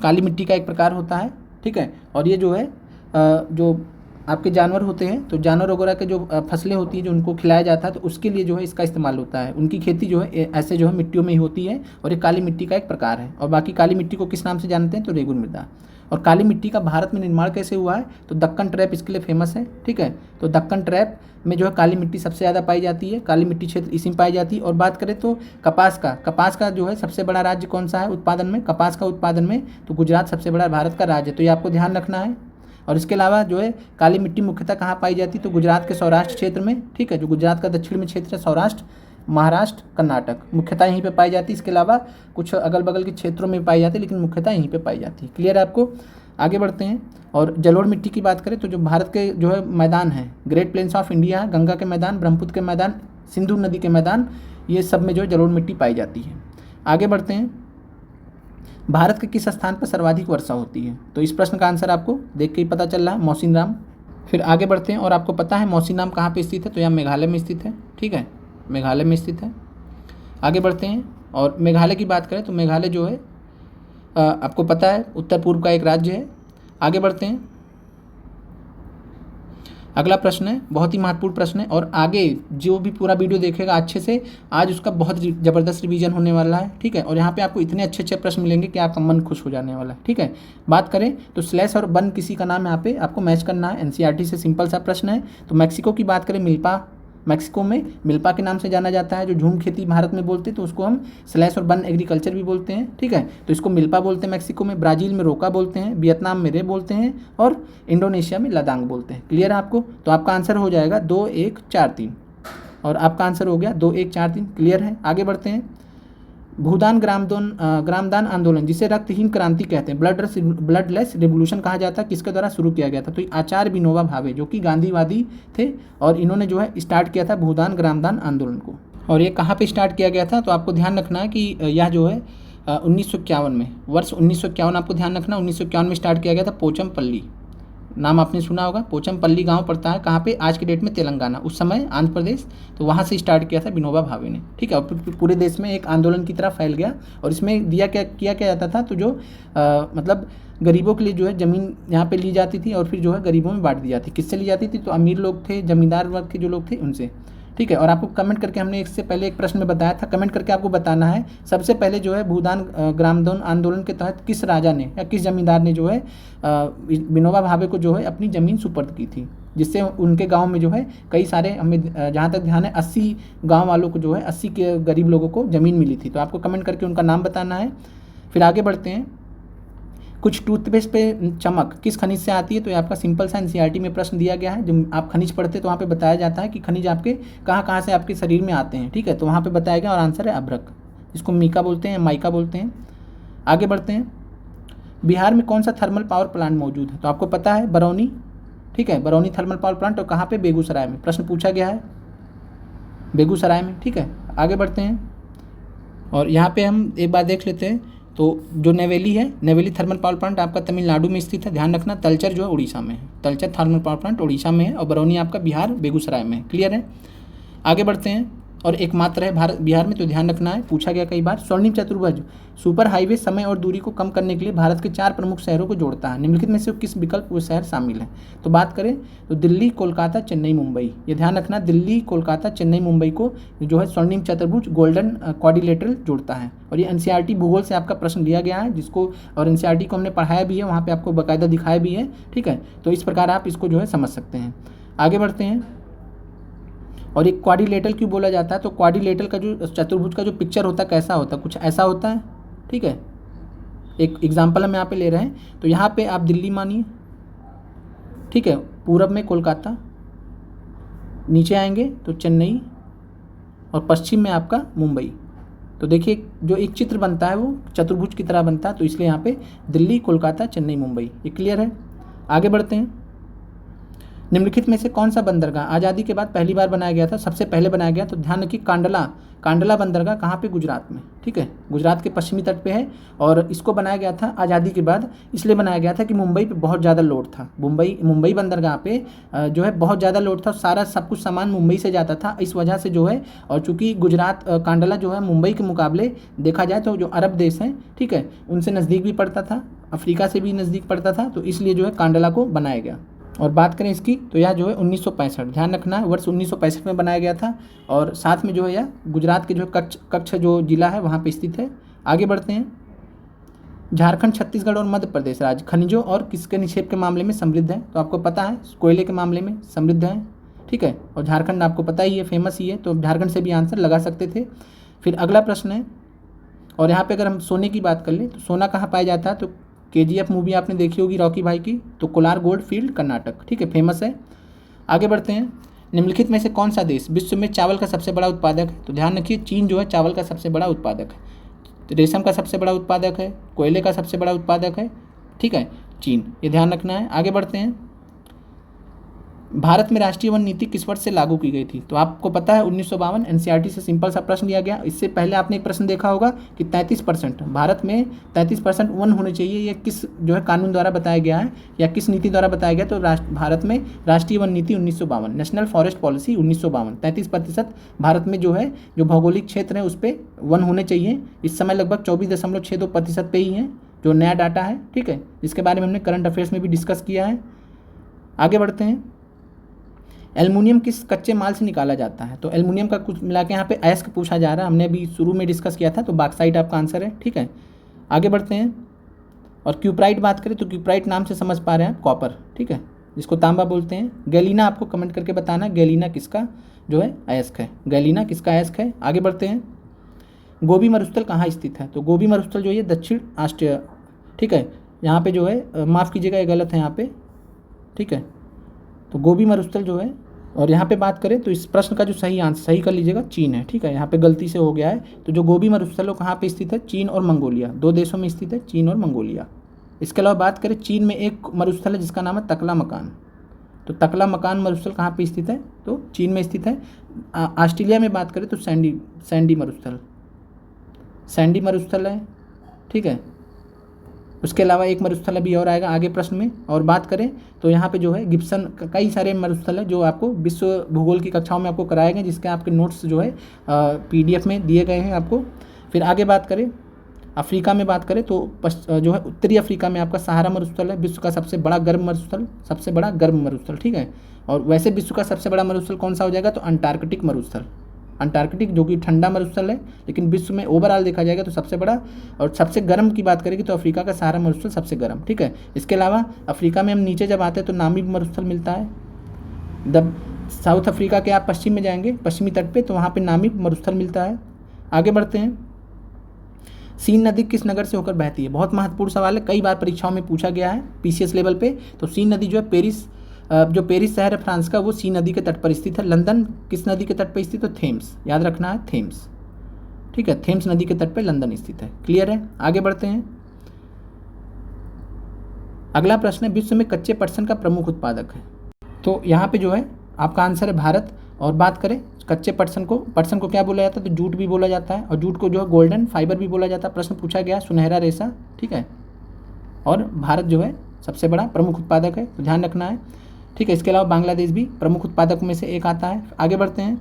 काली मिट्टी का एक प्रकार होता है, ठीक है। और ये जो है जो आपके जानवर होते हैं, तो जानवर वगैरह के जो फसलें होती हैं जो उनको खिलाया जाता है, तो उसके लिए जो है इसका इस्तेमाल होता है। उनकी खेती जो है ऐसे जो है मिट्टियों में ही होती है, और ये काली मिट्टी का एक प्रकार है। और बाकी काली मिट्टी को किस नाम से जानते हैं, तो रेगुन मृदा। और काली मिट्टी का भारत में निर्माण कैसे हुआ है, तो दक्कन ट्रैप इसके लिए फेमस है, ठीक है। तो दक्कन ट्रैप में जो है काली मिट्टी सबसे ज़्यादा पाई जाती है, काली मिट्टी क्षेत्र इसी में पाई जाती है। और बात करें तो कपास का जो है सबसे बड़ा राज्य कौन सा है उत्पादन में, कपास का उत्पादन में, तो गुजरात सबसे बड़ा भारत का राज्य है, तो ये आपको ध्यान रखना है। और इसके अलावा जो है काली मिट्टी मुख्यतः कहाँ पाई जाती है, तो गुजरात के सौराष्ट्र क्षेत्र में, ठीक है। जो गुजरात का दक्षिण में क्षेत्र है, सौराष्ट्र, महाराष्ट्र, कर्नाटक, मुख्यतः यहीं पे पाई जाती है। इसके अलावा कुछ अगल बगल के क्षेत्रों में पाई जाती है, लेकिन मुख्यतः यहीं पे पाई जाती है। क्लियर है आपको। आगे बढ़ते हैं। और जलोढ़ मिट्टी की बात करें तो जो भारत के जो है मैदान है, great plains of India, Ganga के मैदान, ब्रह्मपुत्र के मैदान, सिंधु नदी के मैदान, ये सब में जो है जलोढ़ मिट्टी पाई जाती है। आगे बढ़ते हैं। भारत के किस स्थान पर सर्वाधिक वर्षा होती है, तो इस प्रश्न का आंसर आपको देख के ही पता चल रहा है, मौसिनराम। फिर आगे बढ़ते हैं। और आपको पता है मौसिनराम कहाँ पे स्थित है, तो यहाँ मेघालय में स्थित है, ठीक है, मेघालय में स्थित है। आगे बढ़ते हैं। और मेघालय की बात करें तो मेघालय जो है आपको पता है उत्तर पूर्व का एक राज्य है। आगे बढ़ते हैं। अगला प्रश्न है, बहुत ही महत्वपूर्ण प्रश्न है, और आगे जो भी पूरा वीडियो देखेगा अच्छे से, आज उसका बहुत ज़बरदस्त रिवीजन होने वाला है, ठीक है। और यहाँ पे आपको इतने अच्छे अच्छे प्रश्न मिलेंगे कि आपका मन खुश हो जाने वाला है, ठीक है। बात करें तो स्लैश और बन किसी का नाम यहाँ पे आपको मैच करना है, एनसीईआरटी से सिंपल सा प्रश्न है। तो मैक्सिको की बात करें, मिल्पा, मैक्सिको में मिल्पा के नाम से जाना जाता है। जो झूम खेती भारत में बोलते हैं तो उसको हम स्लैश और बन एग्रीकल्चर भी बोलते हैं, ठीक है। तो इसको मिल्पा बोलते हैं मैक्सिको में, ब्राज़ील में रोका बोलते हैं, वियतनाम में रे बोलते हैं, और इंडोनेशिया में लदांग बोलते हैं। क्लियर है आपको। तो आपका आंसर हो जाएगा 2, 1, 4, 3, और आपका आंसर हो गया 2, 1, 4, 3। क्लियर है। आगे बढ़ते हैं। भूदान ग्रामदान आंदोलन, जिसे रक्तहीन क्रांति कहते हैं, ब्लडलेस रिवोल्यूशन कहा जाता है, किसके द्वारा शुरू किया गया था, तो आचार्य विनोबा भावे, जो कि गांधीवादी थे, और इन्होंने जो है स्टार्ट किया था भूदान ग्रामदान आंदोलन को। और ये कहाँ पे स्टार्ट किया गया था, तो आपको ध्यान रखना है कि यह जो है 1951 में, वर्ष 1951 आपको ध्यान रखना, 1951 में स्टार्ट किया गया था। पोचमपल्ली नाम आपने सुना होगा, पोचमपल्ली गांव पड़ता है कहाँ पे, आज के डेट में तेलंगाना, उस समय आंध्र प्रदेश, तो वहाँ से स्टार्ट किया था विनोबा भावे ने, ठीक है। और पूरे देश में एक आंदोलन की तरह फैल गया। और इसमें किया जाता था, तो जो मतलब गरीबों के लिए जो है ज़मीन यहाँ पे ली जाती थी, और फिर जो है गरीबों में बांट दी जाती। किससे ली जाती थी, तो अमीर लोग थे, जमींदार वर्ग के जो लोग थे उनसे, ठीक है। और आपको कमेंट करके, हमने इससे पहले एक प्रश्न में बताया था, कमेंट करके आपको बताना है सबसे पहले जो है भूदान ग्रामदान आंदोलन के तहत किस राजा ने या किस जमींदार ने जो है विनोबा भावे को जो है अपनी ज़मीन सुपर्द की थी, जिससे उनके गांव में जो है कई सारे, हमें जहाँ तक ध्यान है 80 गांव वालों को जो है 80 के गरीब लोगों को ज़मीन मिली थी। तो आपको कमेंट करके उनका नाम बताना है। फिर आगे बढ़ते हैं। कुछ टूथपेस्ट पे चमक किस खनिज से आती है, तो ये आपका सिंपल सा एनसीईआरटी में प्रश्न दिया गया है। जब आप खनिज पढ़ते तो वहाँ पे बताया जाता है कि खनिज आपके कहाँ कहाँ से आपके शरीर में आते हैं, ठीक है। तो वहाँ पे बताया गया, और आंसर है अभ्रक, जिसको मीका बोलते हैं, माइका बोलते हैं। आगे बढ़ते हैं। बिहार में कौन सा थर्मल पावर प्लांट मौजूद है, तो आपको पता है बरौनी, ठीक है, बरौनी थर्मल पावर प्लांट। और कहाँ पे, बेगूसराय में, प्रश्न पूछा गया है बेगूसराय में, ठीक है। आगे बढ़ते हैं। और यहाँ पे हम एक बार देख लेते हैं, तो जो नेवेली है, नेवेली थर्मल पावर प्लांट आपका तमिलनाडु में स्थित है, ध्यान रखना। तलचर जो है उड़ीसा में है, Talcher thermal power plant Orissa में है, और बरौनी आपका बिहार बेगूसराय में है। क्लियर है। आगे बढ़ते हैं। और एकमात्र है बिहार में, तो ध्यान रखना है, पूछा गया कई बार। स्वर्णिम चतुर्भुज सुपर हाईवे समय और दूरी को कम करने के लिए भारत के 4 प्रमुख शहरों को जोड़ता है, निम्नलिखित में से किस विकल्प वो शहर शामिल है। तो बात करें तो दिल्ली, कोलकाता, चेन्नई, मुंबई, ये ध्यान रखना, दिल्ली, कोलकाता, चेन्नई, मुंबई को जो है स्वर्णिम चतुर्भुज गोल्डन क्वाड्रिलेटरल जोड़ता है। और ये एनसीईआरटी भूगोल से आपका प्रश्न लिया गया है, जिसको और एनसीईआरटी को हमने पढ़ाया भी है, वहाँ पर आपको बाकायदा दिखाया भी है, ठीक है। तो इस प्रकार आप इसको जो है समझ सकते हैं। आगे बढ़ते हैं। और एक क्वाड्रिलेटरल क्यों बोला जाता है, तो क्वाड्रिलेटरल का जो चतुर्भुज का जो पिक्चर होता है कैसा होता है, कुछ ऐसा होता है, ठीक है। एक एग्जांपल हम यहाँ पे ले रहे हैं, तो यहाँ पे आप दिल्ली मानिए, ठीक है, पूरब में कोलकाता, नीचे आएंगे तो चेन्नई, और पश्चिम में आपका मुंबई। तो देखिए जो एक चित्र बनता है वो चतुर्भुज की तरह बनता है, तो इसलिए यहाँ पे दिल्ली, कोलकाता, चेन्नई, मुंबई। ये क्लियर है। आगे बढ़ते हैं। निम्नलिखित में से कौन सा बंदरगाह आज़ादी के बाद पहली बार बनाया गया था, सबसे पहले बनाया गया? तो ध्यान रखिए कांडला, कांडला बंदरगाह कहाँ पे? गुजरात में, ठीक है, गुजरात के पश्चिमी तट पे है। और इसको बनाया गया था आज़ादी के बाद, इसलिए बनाया गया था कि मुंबई पे बहुत ज़्यादा लोड था। मुंबई बंदरगाह पे जो है बहुत ज़्यादा लोड था, सारा सब कुछ सामान मुंबई से जाता था, इस वजह से जो है। और चूँकि गुजरात कांडला जो है मुंबई के मुकाबले देखा जाए तो जो अरब देश हैं, ठीक है, उनसे नज़दीक भी पड़ता था, अफ्रीका से भी नज़दीक पड़ता था, तो इसलिए जो है कांडला को बनाया गया। और बात करें इसकी तो यह जो है 1965, ध्यान रखना है, वर्ष 1965 में बनाया गया था। और साथ में जो है यह गुजरात के जो कच्छ जो जिला है वहाँ पे स्थित है। आगे बढ़ते हैं। झारखंड, छत्तीसगढ़ और मध्य प्रदेश राज्य खनिजों और किसके निक्षेप के मामले में समृद्ध है? तो आपको पता है कोयले के मामले में समृद्ध है, ठीक है। और झारखंड आपको पता ही है, फेमस ही है, तो झारखंड से भी आंसर लगा सकते थे। फिर अगला प्रश्न है, और यहाँ पे अगर हम सोने की बात कर लें तो सोना कहाँ पाया जाता है? तो KGF मूवी आपने देखी होगी रॉकी भाई की, तो कोलार गोल्ड फील्ड कर्नाटक, ठीक है, फेमस है। आगे बढ़ते हैं। निम्नलिखित में से कौन सा देश विश्व में चावल का सबसे बड़ा उत्पादक है? तो ध्यान रखिए चीन जो है चावल का सबसे बड़ा उत्पादक है, तो रेशम का सबसे बड़ा उत्पादक है, कोयले का सबसे बड़ा उत्पादक है, ठीक है, चीन, ये ध्यान रखना है। आगे बढ़ते हैं। भारत में राष्ट्रीय वन नीति किस वर्ष से लागू की गई थी? तो आपको पता है 1952, NCERT से सिंपल सा प्रश्न लिया गया। इससे पहले आपने एक प्रश्न देखा होगा कि 33% भारत में 33% वन होने चाहिए, ये किस जो है कानून द्वारा बताया गया है या किस नीति द्वारा बताया गया? तो भारत में राष्ट्रीय वन नीति 1952, नेशनल फॉरेस्ट पॉलिसी 1952, 33% भारत में जो है जो भौगोलिक क्षेत्र है उस पर वन होने चाहिए। इस समय लगभग 24.62% पे ही है, जो नया डाटा है, ठीक है, जिसके बारे में हमने करंट अफेयर्स में भी डिस्कस किया है। आगे बढ़ते हैं। एल्युमिनियम किस कच्चे माल से निकाला जाता है? तो एल्युमिनियम का कुछ मिला के यहाँ पे अयस्क पूछा जा रहा है, हमने अभी शुरू में डिस्कस किया था, तो बॉक्साइट आपका आंसर है, ठीक है। आगे बढ़ते हैं। और क्यूप्राइट बात करें तो क्यूप्राइट नाम से समझ पा रहे हैं कॉपर, ठीक है, जिसको तांबा बोलते हैं। गैलीना आपको कमेंट करके बताना गैलीना किसका जो है अयस्क है, गैलीना किसका अयस्क है। आगे बढ़ते हैं। गोबी मरुस्थल कहाँ स्थित है? तो गोबी मरुस्थल जो है दक्षिण ऑस्ट्रेलिया, ठीक है, यहाँ पे जो है माफ़ कीजिएगा ये गलत है यहाँ पे, ठीक है, तो गोबी मरुस्थल जो है। और यहाँ पे बात करें तो इस प्रश्न का जो सही आंसर सही कर लीजिएगा चीन है, ठीक है, यहाँ पे गलती से हो गया है। तो जो गोबी मरुस्थल कहाँ पे स्थित है? चीन और मंगोलिया, दो देशों में स्थित है, चीन और मंगोलिया। इसके अलावा बात करें चीन में एक मरुस्थल है जिसका नाम है तकला मकान, तो तकला मकान मरुस्थल कहाँ पे स्थित है? तो चीन में स्थित है। ऑस्ट्रेलिया में बात करें तो सैंडी मरुस्थल है, ठीक है। उसके अलावा एक मरुस्थल अभी और आएगा आगे प्रश्न में। और बात करें तो यहाँ पे जो है गिब्सन, कई सारे मरुस्थल है जो आपको विश्व भूगोल की कक्षाओं में आपको कराए गए, जिसके आपके नोट्स जो है PDF में दिए गए हैं आपको। फिर आगे बात करें अफ्रीका में बात करें तो जो है उत्तरी अफ्रीका में आपका सहारा मरुस्थल है, विश्व का सबसे बड़ा गर्म मरुस्थल, ठीक है। और वैसे विश्व का सबसे बड़ा मरुस्थल कौन सा हो जाएगा? तो अंटार्कटिक मरुस्थल, अंटार्कटिक जो कि ठंडा मरुस्थल है, लेकिन विश्व में ओवरऑल देखा जाएगा तो सबसे बड़ा। और सबसे गर्म की बात करेंगे तो अफ्रीका का सहारा मरुस्थल सबसे गर्म, ठीक है। इसके अलावा अफ्रीका में हम नीचे जब आते हैं तो नामीब मरुस्थल मिलता है। जब साउथ अफ्रीका के आप पश्चिम में जाएंगे, पश्चिमी तट पे, तो वहाँ पे नामीब मरुस्थल मिलता है। आगे बढ़ते हैं। सीन नदी किस नगर से होकर बहती है? बहुत महत्वपूर्ण सवाल है, कई बार परीक्षाओं में पूछा गया है PCS लेवल पे। तो सीन नदी जो है पेरिस शहर है फ्रांस का, वो सी नदी के तट पर स्थित है। लंदन किस नदी के तट पर स्थित है? थेम्स, याद रखना है थेम्स, ठीक है, थेम्स नदी के तट पर लंदन स्थित है। क्लियर है? आगे बढ़ते हैं। अगला प्रश्न है विश्व में कच्चे पटसन का प्रमुख उत्पादक है? तो यहाँ पे जो है आपका आंसर है भारत। और बात करें कच्चे पटसन को क्या बोला जाता है? तो जूट भी बोला जाता है, और जूट को जो है गोल्डन फाइबर भी बोला जाता है। प्रश्न पूछा गया सुनहरा रेशा, ठीक है। और भारत जो है सबसे बड़ा प्रमुख उत्पादक है, तो ध्यान रखना है, ठीक है। इसके अलावा बांग्लादेश भी प्रमुख उत्पादक में से एक आता है। आगे बढ़ते हैं।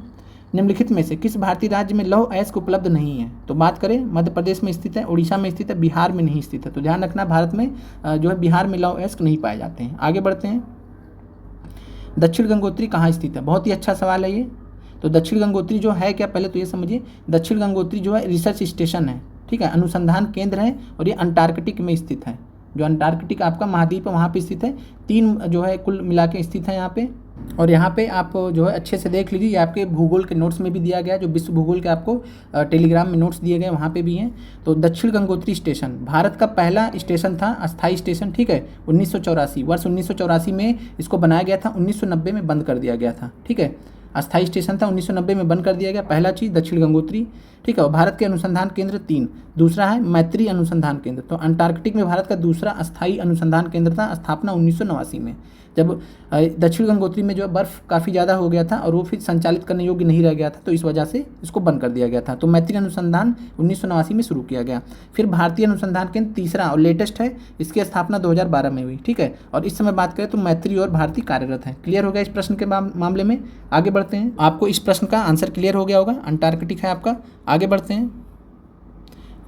निम्नलिखित में से किस भारतीय राज्य में लौह अयस्क उपलब्ध नहीं है? तो बात करें मध्य प्रदेश में स्थित है, उड़ीसा में स्थित है, बिहार में नहीं स्थित है। तो ध्यान रखना भारत में जो है बिहार में लौह अयस्क नहीं पाए जाते हैं। आगे बढ़ते हैं। दक्षिण गंगोत्री कहाँ स्थित है? बहुत ही अच्छा सवाल है ये। तो दक्षिण गंगोत्री जो है क्या, पहले तो ये समझिए, दक्षिण गंगोत्री जो है रिसर्च स्टेशन है, ठीक है, अनुसंधान केंद्र है, और ये अंटार्कटिक में स्थित है। जो अंटार्कटिक आपका महाद्वीप है वहाँ पे स्थित है। 3 जो है कुल मिला के स्थित है यहाँ पे। और यहाँ पे आप जो है अच्छे से देख लीजिए, ये आपके भूगोल के नोट्स में भी दिया गया है, जो विश्व भूगोल के आपको टेलीग्राम में नोट्स दिए गए वहाँ पे भी हैं। तो दक्षिण गंगोत्री स्टेशन भारत का पहला स्टेशन था, अस्थायी स्टेशन, ठीक है। 1984 वर्ष 1984 में इसको बनाया गया था, 1990 में बंद कर दिया गया था, ठीक है। अस्थायी स्टेशन था, 1990 में बंद कर दिया गया। पहला चीज़ दक्षिण गंगोत्री, ठीक है। और भारत के अनुसंधान केंद्र 3, दूसरा है मैत्री अनुसंधान केंद्र। तो अंटार्कटिक में भारत का दूसरा अस्थायी अनुसंधान केंद्र था, स्थापना 1989 में। जब दक्षिण गंगोत्री में जो है बर्फ़ काफ़ी ज़्यादा हो गया था और वो फिर संचालित करने योग्य नहीं रह गया था, तो इस वजह से इसको बंद कर दिया गया था। तो मैत्री अनुसंधान 1989 में शुरू किया गया। फिर भारतीय अनुसंधान केंद्र तीसरा और लेटेस्ट है, इसकी स्थापना 2012 में हुई, ठीक है। और इस समय बात करें तो मैत्री और भारती कार्यरत है। क्लियर हो गया इस प्रश्न के मामले में। आगे बढ़ते हैं। आपको इस प्रश्न का आंसर क्लियर हो गया होगा, अंटार्कटिक है आपका। आगे बढ़ते हैं।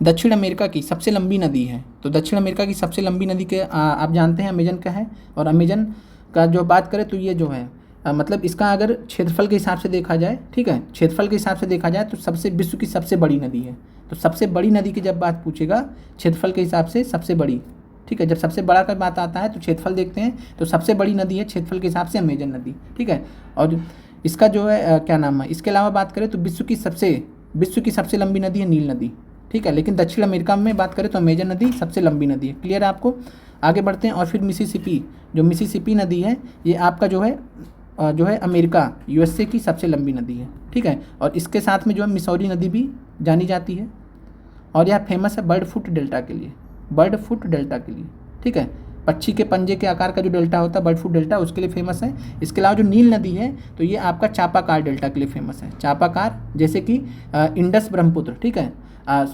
दक्षिण अमेरिका की सबसे लंबी नदी है, तो दक्षिण अमेरिका की सबसे लंबी नदी के आप जानते हैं अमेजन का है। और अमेजन का जो बात करें तो ये जो है मतलब इसका अगर क्षेत्रफल के हिसाब से देखा जाए, ठीक है, क्षेत्रफल के हिसाब से देखा जाए तो विश्व की सबसे बड़ी नदी है। तो सबसे बड़ी नदी की जब बात पूछेगा क्षेत्रफल के हिसाब से सबसे बड़ी, ठीक है, जब सबसे बड़ा का बात आता है तो क्षेत्रफल देखते हैं, तो सबसे बड़ी नदी है क्षेत्रफल के हिसाब से अमेजन नदी, ठीक है। और इसका जो है क्या नाम है, इसके अलावा बात करें तो विश्व की सबसे लंबी नदी है नील नदी, ठीक है। लेकिन दक्षिण अमेरिका में बात करें तो अमेजन नदी सबसे लंबी नदी है। क्लियर है आपको। आगे बढ़ते हैं। और फिर मिसिसिपी नदी है, ये आपका जो है अमेरिका यूएसए की सबसे लंबी नदी है, ठीक है। और इसके साथ में जो है मिसौरी नदी भी जानी जाती है। और यह फेमस है बर्ड फुट डेल्टा के लिए, ठीक है। पक्षी के पंजे के आकार का जो डेल्टा होता है बर्ड फुट डेल्टा, उसके लिए फेमस है। इसके अलावा जो नील नदी है तो ये आपका चापाकार डेल्टा के लिए फेमस है। चापाकार जैसे कि इंडस ब्रह्मपुत्र, ठीक है,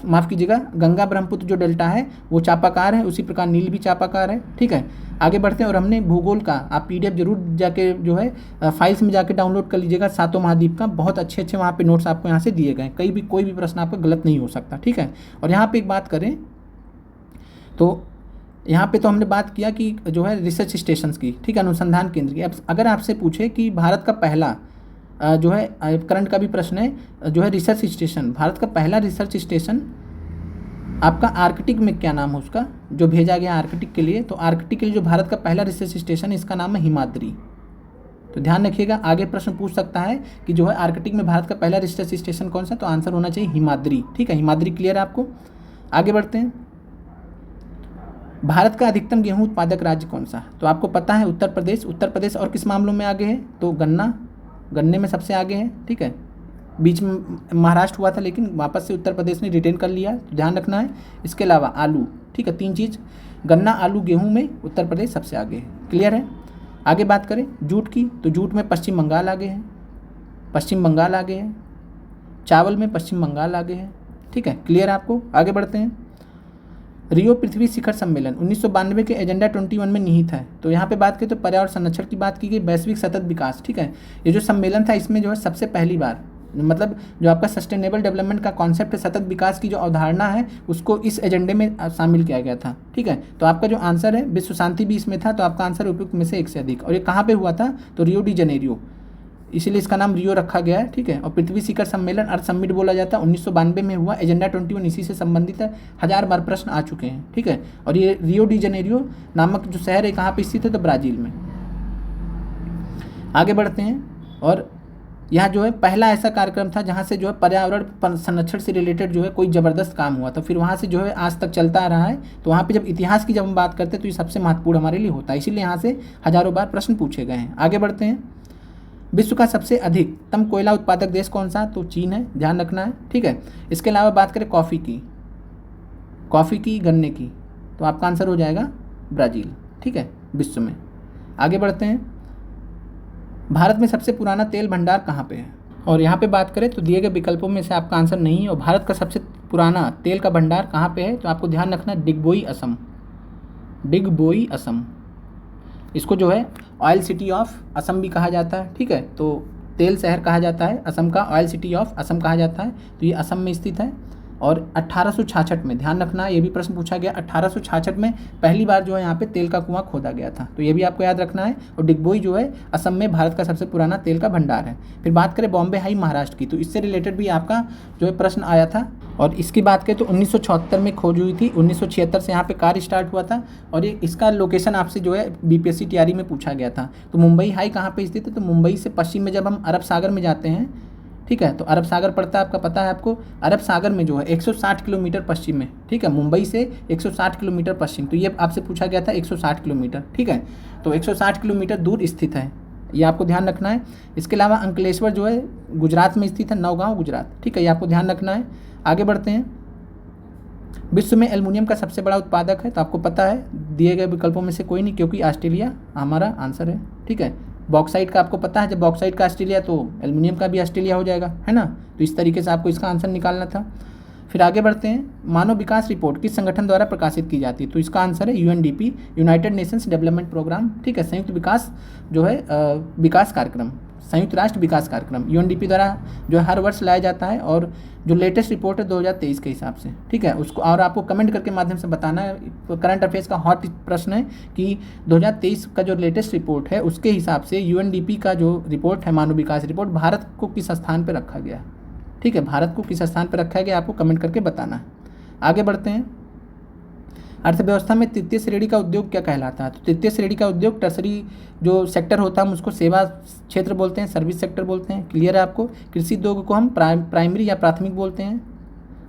माफ़ कीजिएगा, गंगा ब्रह्मपुत्र जो डेल्टा है वो चापाकार है, उसी प्रकार नील भी चापाकार है, ठीक है। आगे बढ़ते हैं। और हमने भूगोल का आप PDF जरूर जाके जो है फाइल्स में जाके डाउनलोड कर लीजिएगा, सातों महाद्वीप का बहुत अच्छे वहाँ पे नोट्स आपको यहाँ से दिए गए, कोई भी प्रश्न आपका गलत नहीं हो सकता, ठीक है। और यहाँ पे एक बात करें तो यहाँ पे तो हमने बात किया कि जो है रिसर्च स्टेशंस की, ठीक है, अनुसंधान केंद्र की। अब अगर आपसे पूछे कि भारत का पहला जो है करंट का भी प्रश्न है, जो है रिसर्च स्टेशन, भारत का पहला रिसर्च स्टेशन आपका आर्कटिक में क्या नाम है उसका, जो भेजा गया आर्कटिक के लिए, तो आर्कटिक के लिए जो भारत का पहला रिसर्च स्टेशन है इसका नाम है हिमाद्री। तो ध्यान रखिएगा, आगे प्रश्न पूछ सकता है कि जो है आर्कटिक में भारत का पहला रिसर्च स्टेशन कौन सा, तो आंसर होना चाहिए हिमाद्री, ठीक है, हिमाद्री। क्लियर है आपको। आगे बढ़ते हैं। भारत का अधिकतम गेहूं उत्पादक राज्य कौन सा, तो आपको पता है उत्तर प्रदेश। और किस मामलों में आगे है, तो गन्ने में सबसे आगे है, ठीक है। बीच में महाराष्ट्र हुआ था लेकिन वापस से उत्तर प्रदेश ने रिटेन कर लिया, तो ध्यान रखना है। इसके अलावा आलू, ठीक है, 3 चीज़, गन्ना, आलू, गेहूं में उत्तर प्रदेश सबसे आगे है। क्लियर है। आगे बात करें जूट की, तो जूट में पश्चिम बंगाल आगे है, चावल में पश्चिम बंगाल आगे है, ठीक है। क्लियर है आपको। आगे बढ़ते हैं। रियो पृथ्वी शिखर सम्मेलन 1992 के एजेंडा 21 में निहित है। तो यहाँ पे बात करें तो पर्यावरण संरक्षण की बात की गई, वैश्विक सतत विकास, ठीक है। ये जो सम्मेलन था इसमें जो है सबसे पहली बार मतलब जो आपका सस्टेनेबल डेवलपमेंट का कॉन्सेप्ट है, सतत विकास की जो अवधारणा है उसको इस एजेंडे में शामिल किया गया था, ठीक है। तो आपका जो आंसर है विश्व शांति भी इसमें था, तो आपका आंसर उपयुक्त में से 1 से अधिक। और ये कहाँ पे हुआ था, तो रियो डी जनेरियो, इसीलिए इसका नाम रियो रखा गया है, ठीक है। और पृथ्वी शिखर सम्मेलन अर्थ समिट बोला जाता है, 1992 में हुआ। एजेंडा 21 इसी से संबंधित है, 1000 बार प्रश्न आ चुके हैं, ठीक है। और ये रियो डी जनेरियो नामक जो शहर है कहाँ पे स्थित है, तो ब्राज़ील में। आगे बढ़ते हैं। और यहाँ जो है पहला ऐसा कार्यक्रम था जहाँ से जो है पर्यावरण संरक्षण से रिलेटेड जो है कोई ज़बरदस्त काम हुआ था, फिर वहाँ से जो है आज तक चलता आ रहा है। तो वहाँ पे जब इतिहास की जब हम बात करते हैं तो ये सबसे महत्वपूर्ण हमारे लिए होता है, इसीलिए यहाँ से हज़ारों बार प्रश्न पूछे गए हैं। आगे बढ़ते हैं। विश्व का सबसे अधिकतम कोयला उत्पादक देश कौन सा, तो चीन है, ध्यान रखना है, ठीक है। इसके अलावा बात करें कॉफ़ी की, गन्ने की, तो आपका आंसर हो जाएगा ब्राज़ील, ठीक है, विश्व में। आगे बढ़ते हैं। भारत में सबसे पुराना तेल भंडार कहाँ पे है, और यहाँ पे बात करें तो दिए गए विकल्पों में से आपका आंसर नहीं है। और भारत का सबसे पुराना तेल का भंडार कहाँ पे है, तो आपको ध्यान रखना है डिगबोई असम। इसको जो है ऑयल सिटी ऑफ असम भी कहा जाता है, ठीक है। तो तेल शहर कहा जाता है असम का, ऑयल सिटी ऑफ असम कहा जाता है, तो ये असम में स्थित है। और 1866 में, ध्यान रखना ये भी प्रश्न पूछा गया, 1866 में पहली बार जो है यहाँ पे तेल का कुआं खोदा गया था, तो ये भी आपको याद रखना है। और डिगबोई जो है असम में भारत का सबसे पुराना तेल का भंडार है। फिर बात करें बॉम्बे हाई महाराष्ट्र की, तो इससे रिलेटेड भी आपका जो है प्रश्न आया था। और इसकी बात करें तो 1976 में खोज हुई थी, 1976 से यहाँ पे कार्य स्टार्ट हुआ था। और ये इसका लोकेशन आपसे जो है BPSC TRE में पूछा गया था। तो मुंबई हाई कहाँ पे स्थित है, तो मुंबई से पश्चिम में जब हम अरब सागर में जाते हैं, ठीक है, तो अरब सागर पड़ता है, आपका पता है आपको। अरब सागर में जो है 160 किलोमीटर पश्चिम में, ठीक है, मुंबई से 160 किलोमीटर पश्चिम, तो ये आपसे पूछा गया था 160 किलोमीटर, ठीक है। तो 160 किलोमीटर दूर स्थित है, ये आपको ध्यान रखना है। इसके अलावा अंकलेश्वर जो है गुजरात में स्थित है, नौगांव गुजरात, ठीक है, ये आपको ध्यान रखना है। आगे बढ़ते हैं। विश्व में एल्युमिनियम का सबसे बड़ा उत्पादक है, तो आपको पता है दिए गए विकल्पों में से कोई नहीं, क्योंकि ऑस्ट्रेलिया हमारा आंसर है। ठीक है, बॉक्साइट का आपको पता है, जब बॉक्साइट का ऑस्ट्रेलिया तो एल्युमिनियम का भी ऑस्ट्रेलिया हो जाएगा, है ना। तो इस तरीके से आपको इसका आंसर निकालना था। फिर आगे बढ़ते हैं, मानव विकास रिपोर्ट किस संगठन द्वारा प्रकाशित की जाती है, तो इसका आंसर है UNDP, United Nations Development Programme. ठीक है, संयुक्त विकास जो है विकास कार्यक्रम, संयुक्त राष्ट्र विकास कार्यक्रम यूएनडीपी द्वारा जो हर वर्ष लाया जाता है। और जो लेटेस्ट रिपोर्ट है 2023 के हिसाब से, ठीक है, उसको और आपको कमेंट करके माध्यम से बताना है। करंट अफेयर्स का हॉट प्रश्न है कि 2023 का जो लेटेस्ट रिपोर्ट है उसके हिसाब से यूएनडीपी का जो रिपोर्ट है, मानव विकास रिपोर्ट, भारत को किस स्थान पर रखा गया। ठीक है, भारत को किस स्थान पर रखा गया आपको कमेंट करके बताना है। आगे बढ़ते हैं, अर्थव्यवस्था में तृतीय श्रेणी का उद्योग क्या कहलाता है, तो तृतीय श्रेणी का उद्योग टर्सरी जो सेक्टर होता है हम उसको सेवा क्षेत्र बोलते हैं, सर्विस सेक्टर बोलते हैं। क्लियर है आपको। कृषि उद्योग को हम प्राइमरी या प्राथमिक बोलते हैं।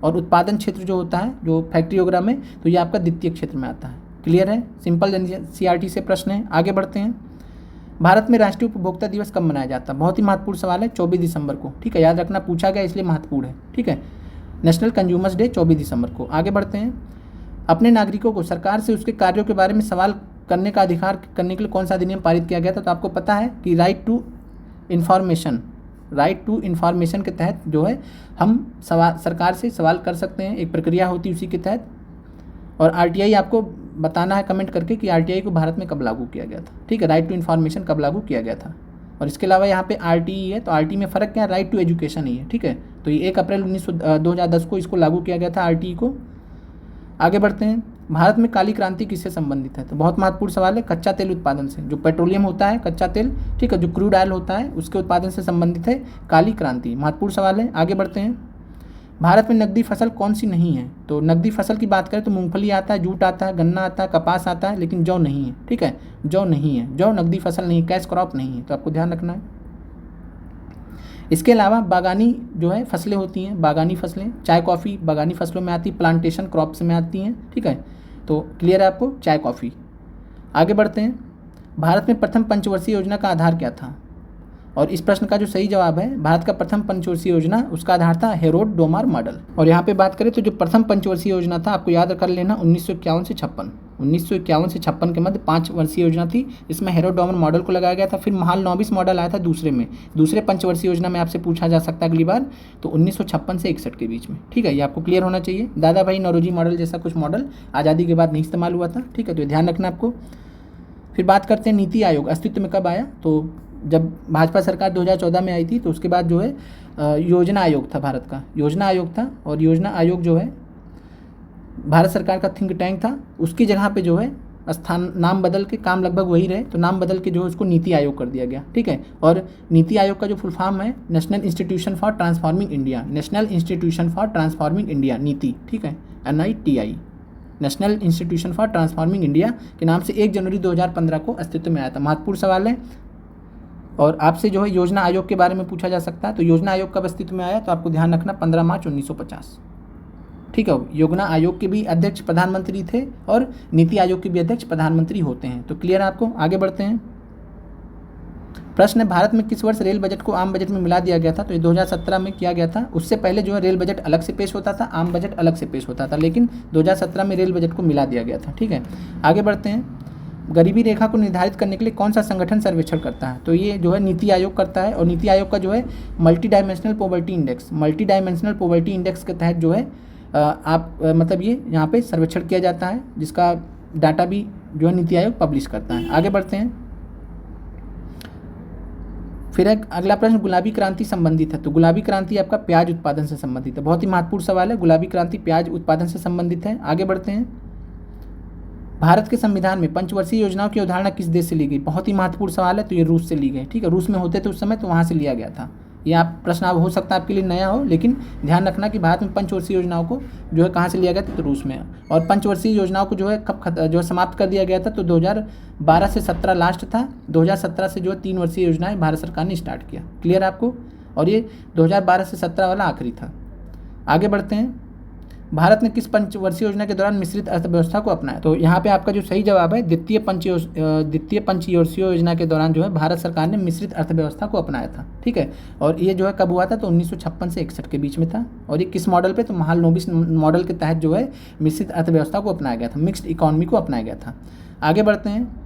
और उत्पादन क्षेत्र जो होता है, जो फैक्ट्री वगैरह में, तो ये आपका द्वितीय क्षेत्र में आता है। क्लियर है, सिंपल एनसीईआरटी से प्रश्न है। आगे बढ़ते हैं, भारत में राष्ट्रीय उपभोक्ता दिवस कब मनाया जाता है, बहुत ही महत्वपूर्ण सवाल है, 24 दिसंबर को। ठीक है, याद रखना, पूछा गया इसलिए महत्वपूर्ण है। ठीक है, नेशनल कंज्यूमर्स डे 24 दिसंबर को। आगे बढ़ते हैं, अपने नागरिकों को सरकार से उसके कार्यों के बारे में सवाल करने का अधिकार करने के लिए कौन सा अधिनियम पारित किया गया था, तो आपको पता है कि राइट टू इन्फॉर्मेशन के तहत जो है हम सरकार से सवाल कर सकते हैं, एक प्रक्रिया होती है उसी के तहत। और आरटीआई आपको बताना है कमेंट करके कि आरटीआई को भारत में कब लागू किया गया था। ठीक है, राइट टू इन्फॉर्मेशन कब लागू किया गया था। और इसके अलावा यहाँ पे आरटीई है, तो आरटीई में फ़र्क क्या है, राइट टू एजुकेशन ही है। ठीक है, तो ये 1 अप्रैल 2010 को इसको लागू किया गया था आरटीई को। आगे बढ़ते हैं, भारत में काली क्रांति किससे संबंधित है, तो बहुत महत्वपूर्ण सवाल है, कच्चा तेल उत्पादन से। जो पेट्रोलियम होता है, कच्चा तेल, ठीक है, जो क्रूड ऑयल होता है उसके उत्पादन से संबंधित है काली क्रांति। महत्वपूर्ण सवाल है। आगे बढ़ते हैं, भारत में नकदी फसल कौन सी नहीं है, तो नकदी फसल की बात करें तो मूंगफली आता है, जूट आता है, गन्ना आता है, कपास आता है, लेकिन जौ नहीं है। ठीक है, जौ नहीं है, जौ नकदी फसल नहीं, कैश क्रॉप नहीं है, तो आपको ध्यान रखना है। इसके अलावा बागानी जो है फसलें होती हैं, बागानी फसलें, चाय कॉफ़ी बागानी फसलों में आती, प्लांटेशन क्रॉप्स में आती हैं। ठीक है, तो क्लियर है आपको, चाय कॉफ़ी। आगे बढ़ते हैं, भारत में प्रथम पंचवर्षीय योजना का आधार क्या था, और इस प्रश्न का जो सही जवाब है, भारत का प्रथम पंचवर्षीय योजना उसका आधार था हेरोड डोमार मॉडल। और यहाँ पे बात करें तो जो प्रथम पंचवर्षीय योजना था, आपको याद कर लेना, 1951 से 56 के मध्य 5 वर्षीय योजना थी। इसमें हेरोड डोमार मॉडल को लगाया गया था। फिर महाल नॉबिस मॉडल आया था दूसरे पंचवर्षीय योजना में आपसे पूछा जा सकता है अगली बार, तो 1956 से 61 के बीच में। ठीक है, ये आपको क्लियर होना चाहिए। दादा भाई नौरोजी मॉडल जैसा कुछ मॉडल आज़ादी के बाद नहीं इस्तेमाल हुआ था। ठीक है, तो ध्यान रखना आपको। फिर बात करते हैं नीति आयोग अस्तित्व में कब आया, तो जब भाजपा सरकार 2014 में आई थी, तो उसके बाद जो है योजना आयोग था, भारत का योजना आयोग था। और योजना आयोग जो है भारत सरकार का थिंक टैंक था, उसकी जगह पे जो है नाम बदल के, काम लगभग वही रहे, तो नाम बदल के जो है उसको नीति आयोग कर दिया गया। ठीक है, और नीति आयोग का जो फुल फॉर्म है national institution for transforming India, national institution for transforming India नीति। ठीक है, NITI, national institution for transforming India के नाम से 1 जनवरी 2015 को अस्तित्व में आया था। महत्वपूर्ण सवाल है। और आपसे जो है योजना आयोग के बारे में पूछा जा सकता है, तो योजना आयोग कब अस्तित्व में आया, तो आपको ध्यान रखना 15 मार्च 1950। ठीक है, योजना आयोग के भी अध्यक्ष प्रधानमंत्री थे और नीति आयोग के भी अध्यक्ष प्रधानमंत्री होते हैं। तो क्लियर है आपको। आगे बढ़ते हैं, प्रश्न है, भारत में किस वर्ष रेल बजट को आम बजट में मिला दिया गया था, तो ये 2017 में किया गया था। उससे पहले जो है रेल बजट अलग से पेश होता था, आम बजट अलग से पेश होता था, लेकिन 2017 में रेल बजट को मिला दिया गया था। ठीक है, आगे बढ़ते हैं, गरीबी रेखा को निर्धारित करने के लिए कौन सा संगठन सर्वेक्षण करता है, तो ये जो है नीति आयोग करता है। और नीति आयोग का जो है मल्टी डायमेंशनल पॉवर्टी इंडेक्स के तहत जो है मतलब ये यहाँ पे सर्वेक्षण किया जाता है, जिसका डाटा भी जो है नीति आयोग पब्लिश करता है। आगे बढ़ते हैं, फिर एक अगला प्रश्न गुलाबी क्रांति संबंधित है, तो गुलाबी क्रांति आपका प्याज उत्पादन से संबंधित है। बहुत ही महत्वपूर्ण सवाल है, गुलाबी क्रांति प्याज उत्पादन से संबंधित है। आगे बढ़ते हैं, भारत के संविधान में पंचवर्षीय योजनाओं की अवधारणा किस देश से ली गई, बहुत ही महत्वपूर्ण सवाल है, तो ये रूस से ली गई। ठीक है, रूस में होते थे उस समय, तो वहाँ से लिया गया था। ये आप प्रश्न अब हो सकता है आपके लिए नया हो, लेकिन ध्यान रखना कि भारत में पंचवर्षीय योजनाओं को जो है कहाँ से लिया गया था, तो रूस में। और पंचवर्षीय योजनाओं को जो है कब जो है समाप्त कर दिया गया था, तो 2012 से 17 लास्ट था। 2017 से जो है 3 वर्षीय योजनाएं भारत सरकार ने स्टार्ट किया। क्लियर आपको, और ये 2012 से 17 वाला आखिरी था। आगे बढ़ते हैं, भारत ने किस पंचवर्षीय योजना के दौरान मिश्रित अर्थव्यवस्था को अपनाया? तो यहाँ पे आपका जो सही जवाब है द्वितीय पंचवर्षीय योजना के दौरान जो है भारत सरकार ने मिश्रित अर्थव्यवस्था को अपनाया था। ठीक है, और ये जो है कब हुआ था? तो 1956 से 61 के बीच में था। और ये किस मॉडल पे? तो महालनोबिस मॉडल के तहत जो है मिश्रित अर्थव्यवस्था को अपनाया गया था, मिक्स्ड इकोनॉमी को अपनाया गया था। आगे बढ़ते हैं।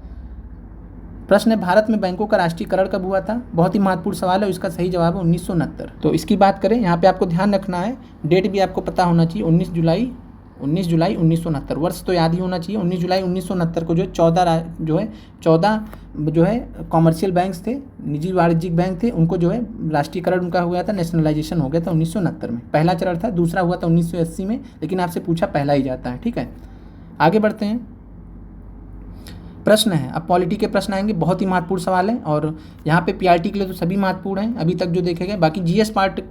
प्रश्न है, भारत में बैंकों का राष्ट्रीयकरण कब हुआ था? बहुत ही महत्वपूर्ण सवाल है, इसका सही जवाब है 1969। तो इसकी बात करें, यहाँ पे आपको ध्यान रखना है, डेट भी आपको पता होना चाहिए, 19 जुलाई 1969। वर्ष तो याद ही होना चाहिए। 19 जुलाई 1969 को जो है 14 जो है कॉमर्शियल बैंक्स थे, निजी वाणिज्यिक बैंक थे, उनको जो है राष्ट्रीयकरण उनका हुआ था, नेशनलाइजेशन हो गया था 1969 में। पहला चरण था, दूसरा हुआ था 1980 में, लेकिन आपसे पूछा पहला ही जाता है। ठीक है, आगे बढ़ते हैं। प्रश्न है, अब पॉलिटी के प्रश्न आएंगे, बहुत ही महत्वपूर्ण सवाल है, और यहाँ पे पीआरटी के लिए तो सभी महत्वपूर्ण हैं अभी तक जो देखे गए। बाकी जीएस पार्ट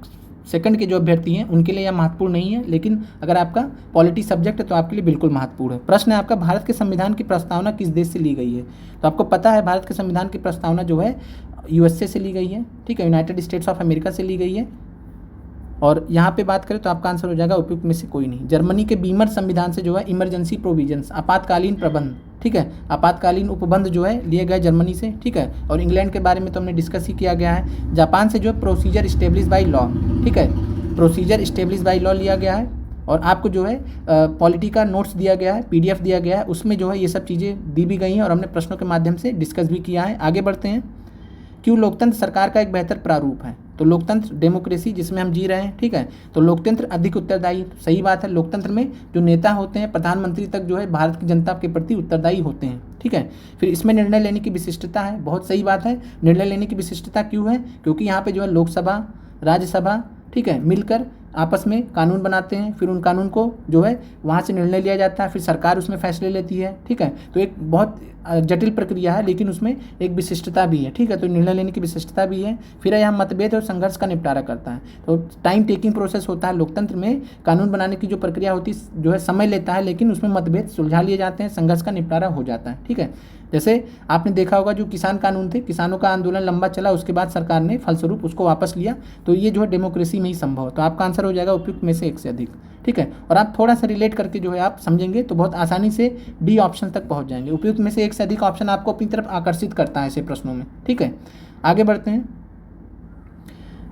सेकंड के जो अभ्यर्थी हैं उनके लिए यह महत्वपूर्ण नहीं है, लेकिन अगर आपका पॉलिटी सब्जेक्ट है तो आपके लिए बिल्कुल महत्वपूर्ण है। प्रश्न है आपका, भारत के संविधान की प्रस्तावना किस देश से ली गई है? तो आपको पता है भारत के संविधान की प्रस्तावना जो है यूएसए से ली गई है। ठीक है, यूनाइटेड स्टेट्स ऑफ अमेरिका से ली गई है। और यहाँ पे बात करें तो आपका आंसर हो जाएगा उपयुक्त में से कोई नहीं। जर्मनी के बीमर संविधान से जो है इमरजेंसी प्रोविजंस, आपातकालीन प्रबंध, ठीक है, आपातकालीन उपबंध जो है लिए गए जर्मनी से। ठीक है, और इंग्लैंड के बारे में तो हमने डिस्कस ही किया गया है। जापान से जो है प्रोसीजर इस्टेब्लिश बाई लॉ, ठीक है, प्रोसीजर इस्टेब्लिश बाई लॉ लिया गया है। और आपको जो है पॉलिटी का नोट्स दिया गया है, पीडीएफ दिया गया है, उसमें जो है ये सब चीज़ें दी भी गई हैं और हमने प्रश्नों के माध्यम से डिस्कस भी किया है। आगे बढ़ते हैं। क्यों लोकतंत्र सरकार का एक बेहतर प्रारूप है? तो लोकतंत्र, डेमोक्रेसी जिसमें हम जी रहे हैं, ठीक है, तो लोकतंत्र अधिक उत्तरदायी, सही बात है। लोकतंत्र में जो नेता होते हैं, प्रधानमंत्री तक जो है भारत की जनता के प्रति उत्तरदायी होते हैं। ठीक है, फिर इसमें निर्णय लेने की विशिष्टता है, बहुत सही बात है। निर्णय लेने की विशिष्टता क्यों है? क्योंकि यहाँ पे जो है लोकसभा, राज्यसभा, ठीक है, मिलकर आपस में कानून बनाते हैं, फिर उन कानून को जो है वहाँ से निर्णय लिया जाता है, फिर सरकार उसमें फैसले लेती है। ठीक है, तो एक बहुत जटिल प्रक्रिया है, लेकिन उसमें एक विशिष्टता भी है। ठीक है, तो निर्णय लेने की विशिष्टता भी है। फिर यहाँ मतभेद और संघर्ष का निपटारा करता है, तो टाइम टेकिंग प्रोसेस होता है। लोकतंत्र में कानून बनाने की जो प्रक्रिया होती है जो है समय लेता है, लेकिन उसमें मतभेद सुलझा लिए जाते हैं, संघर्ष का निपटारा हो जाता है। ठीक है, जैसे आपने देखा होगा जो किसान कानून थे, किसानों का आंदोलन लंबा चला, उसके बाद सरकार ने फलस्वरूप उसको वापस लिया, तो ये जो है डेमोक्रेसी में ही संभव है। तो आपका आंसर हो जाएगा उपयुक्त में से एक से अधिक। ठीक है, और आप थोड़ा सा रिलेट करके जो है आप समझेंगे तो बहुत आसानी से डी ऑप्शन तक पहुंच जाएंगे। उपयुक्त में से एक से अधिक ऑप्शन आपको अपनी तरफ आकर्षित करता है ऐसे प्रश्नों में। ठीक है, आगे बढ़ते हैं।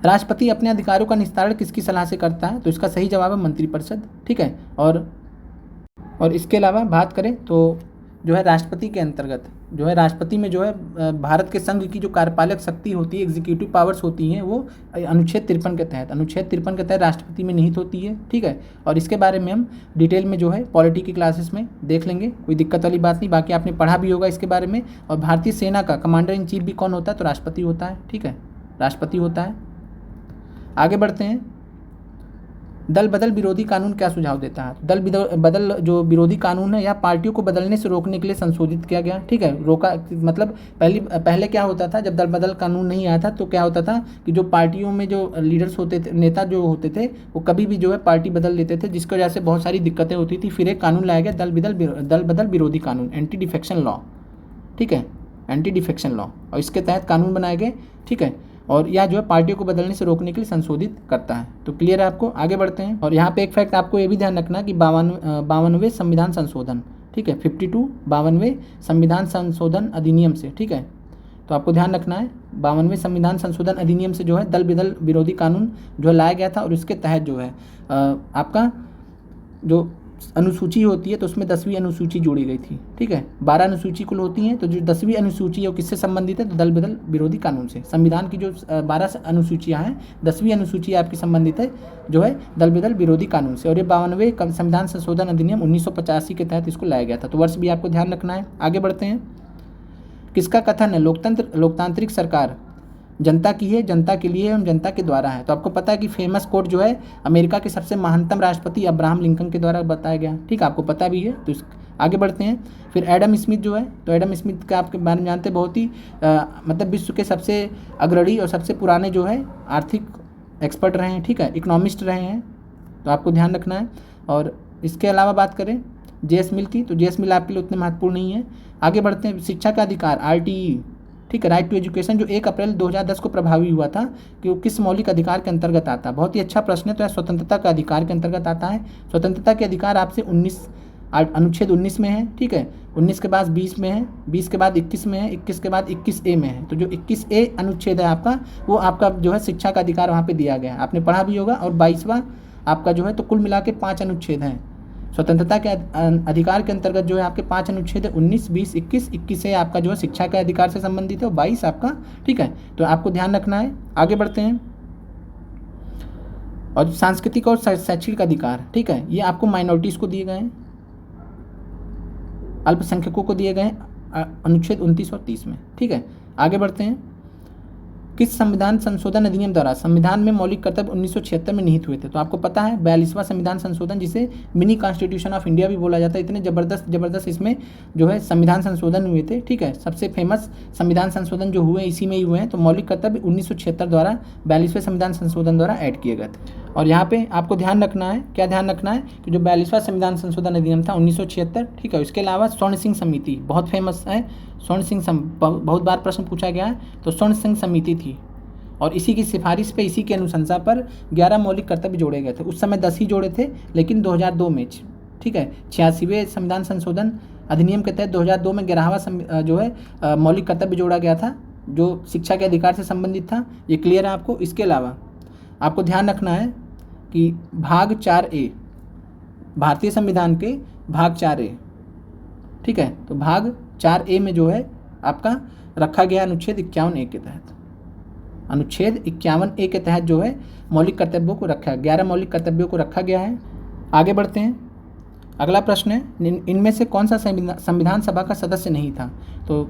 राष्ट्रपति अपने अधिकारों का निस्तारण किसकी सलाह से करता है? तो इसका सही जवाब है मंत्रिपरिषद। ठीक है, और इसके अलावा बात करें तो जो है राष्ट्रपति के अंतर्गत जो है राष्ट्रपति में जो है भारत के संघ की जो कार्यपालक शक्ति होती है, एग्जीक्यूटिव पावर्स होती हैं, वो अनुच्छेद 53 के तहत राष्ट्रपति में निहित होती है। ठीक है, और इसके बारे में हम डिटेल में जो है पॉलिटी की क्लासेस में देख लेंगे, कोई दिक्कत वाली बात नहीं। बाकी आपने पढ़ा भी होगा इसके बारे में। और भारतीय सेना का कमांडर इन चीफ भी कौन होता है? तो राष्ट्रपति होता है। ठीक है, राष्ट्रपति होता है। आगे बढ़ते हैं। दल बदल विरोधी कानून क्या सुझाव देता है? दल बदल जो विरोधी कानून है, यह पार्टियों को बदलने से रोकने के लिए संशोधित किया गया। ठीक है, रोका मतलब पहले क्या होता था, जब दल बदल कानून नहीं आया था तो क्या होता था कि जो पार्टियों में जो लीडर्स होते थे, नेता जो होते थे, वो कभी भी जो है पार्टी बदल लेते थे, जिसकी वजह से बहुत सारी दिक्कतें होती थी। फिर एक कानून लाया गया दल बदल विरोधी कानून, एंटी डिफेक्शन लॉ। ठीक है, एंटी डिफेक्शन लॉ, और इसके तहत कानून बनाए गए। ठीक है, और यह जो है पार्टियों को बदलने से रोकने के लिए संशोधित करता है। तो क्लियर है आपको? आगे बढ़ते हैं। और यहाँ पे एक फैक्ट आपको ये भी ध्यान रखना कि 52वें संविधान संशोधन, ठीक है, 52वें संविधान संशोधन अधिनियम से, ठीक है, तो आपको ध्यान रखना है 52वें संविधान संशोधन अधिनियम से जो है दल बदल विरोधी कानून जो है लाया गया था, और इसके तहत जो है आपका जो अनुसूची होती है तो उसमें 10वीं अनुसूची जोड़ी गई थी। ठीक है, 12 अनुसूची कुल होती हैं, तो जो 10वीं अनुसूची है वो किससे संबंधित है? तो दल बदल विरोधी कानून से। संविधान की जो 12 अनुसूचियाँ हैं, 10वीं अनुसूची आपकी संबंधित है जो है दल बदल विरोधी कानून से। और ये 52वें संविधान संशोधन अधिनियम 1985 के तहत इसको लाया गया था। तो वर्ष भी आपको ध्यान रखना है। आगे बढ़ते हैं। किसका कथन है? लोकतांत्रिक सरकार जनता की है, जनता के लिए एवं जनता के द्वारा है। तो आपको पता है कि फेमस कोट जो है अमेरिका के सबसे महानतम राष्ट्रपति अब्राहम लिंकन के द्वारा बताया गया। ठीक है, आपको पता भी है। तो आगे बढ़ते हैं। फिर एडम स्मिथ जो है, तो एडम स्मिथ का आपके बारे में जानते हैं, बहुत ही मतलब विश्व के सबसे अग्रणी और सबसे पुराने जो है आर्थिक एक्सपर्ट रहे हैं। ठीक है, इकोनॉमिस्ट रहे हैं, तो आपको ध्यान रखना है। और इसके अलावा बात करें जेएस मिल की, तो जेएस मिल आपके लिए उतने महत्वपूर्ण नहीं है। आगे बढ़ते हैं। शिक्षा का अधिकार, RTE, ठीक है। राइट टू एजुकेशन जो 1 अप्रैल 2010 को प्रभावी हुआ था कि वो किस मौलिक अधिकार के अंतर्गत आता है? बहुत ही अच्छा प्रश्न है। तो यह स्वतंत्रता का अधिकार के अंतर्गत आता है। स्वतंत्रता के अधिकार आपसे अनुच्छेद 19 में है, ठीक है। 19 के बाद 20 में है, 20 के बाद 21 में है, 21 के बाद 21A में है। तो जो 21A अनुच्छेद है आपका, वो आपका जो है शिक्षा का अधिकार वहाँ पे दिया गया है, आपने पढ़ा भी होगा। और 22वां आपका जो है, तो कुल मिला के 5 अनुच्छेद हैं। स्वतंत्रता के अधिकार के अंतर्गत जो है आपके 5 अनुच्छेद है, 19, 20, 21। 21A आपका जो है शिक्षा के अधिकार से संबंधित है और 22 आपका, ठीक है। तो आपको ध्यान रखना है। आगे बढ़ते हैं। और सांस्कृतिक और शैक्षणिक अधिकार, ठीक है, ये आपको माइनॉरिटीज़ को दिए गए हैं, अल्पसंख्यकों को दिए गए हैं अनुच्छेद 29 और 30 में, ठीक है। आगे बढ़ते हैं। किस संविधान संशोधन अधिनियम द्वारा संविधान में मौलिक कर्तव्य 1976 में निहित हुए थे? तो आपको पता है 42वां संविधान संशोधन, जिसे मिनी कॉन्स्टिट्यूशन ऑफ इंडिया भी बोला जाता है। इतने ज़बरदस्त इसमें जो है संविधान संशोधन हुए थे, ठीक है। सबसे फेमस संविधान संशोधन जो हुए इसी में ही हुए हैं। तो मौलिक कर्तव्य 1976 द्वारा 42वें संविधान संशोधन द्वारा ऐड किए गए थे। और यहाँ पे आपको ध्यान रखना है, क्या ध्यान रखना है कि जो 42वां संविधान संशोधन अधिनियम था 1976, ठीक है। इसके अलावा स्वर्ण सिंह समिति बहुत फेमस है। स्वर्ण सिंह बहुत बार प्रश्न पूछा गया है। तो स्वर्ण सिंह समिति थी और इसी की सिफारिश पे, इसी की अनुशंसा पर 11 मौलिक कर्तव्य जोड़े गए थे। उस समय 10 ही जोड़े थे, लेकिन 2002 में, ठीक है, 86वें संविधान संशोधन अधिनियम के तहत 2002 में 11वां जो है मौलिक कर्तव्य जोड़ा गया था, जो शिक्षा के अधिकार से संबंधित था। ये क्लियर है आपको? इसके अलावा आपको ध्यान रखना है कि भाग 4A, भारतीय संविधान के भाग 4A, ठीक है। तो भाग 4A में जो है आपका रखा गया अनुच्छेद 51A के तहत, अनुच्छेद 51A के तहत जो है मौलिक कर्तव्यों को रखा है, 11 मौलिक कर्तव्यों को रखा गया है। आगे बढ़ते हैं। अगला प्रश्न है, इनमें से कौन सा संविधान सभा का सदस्य नहीं था? तो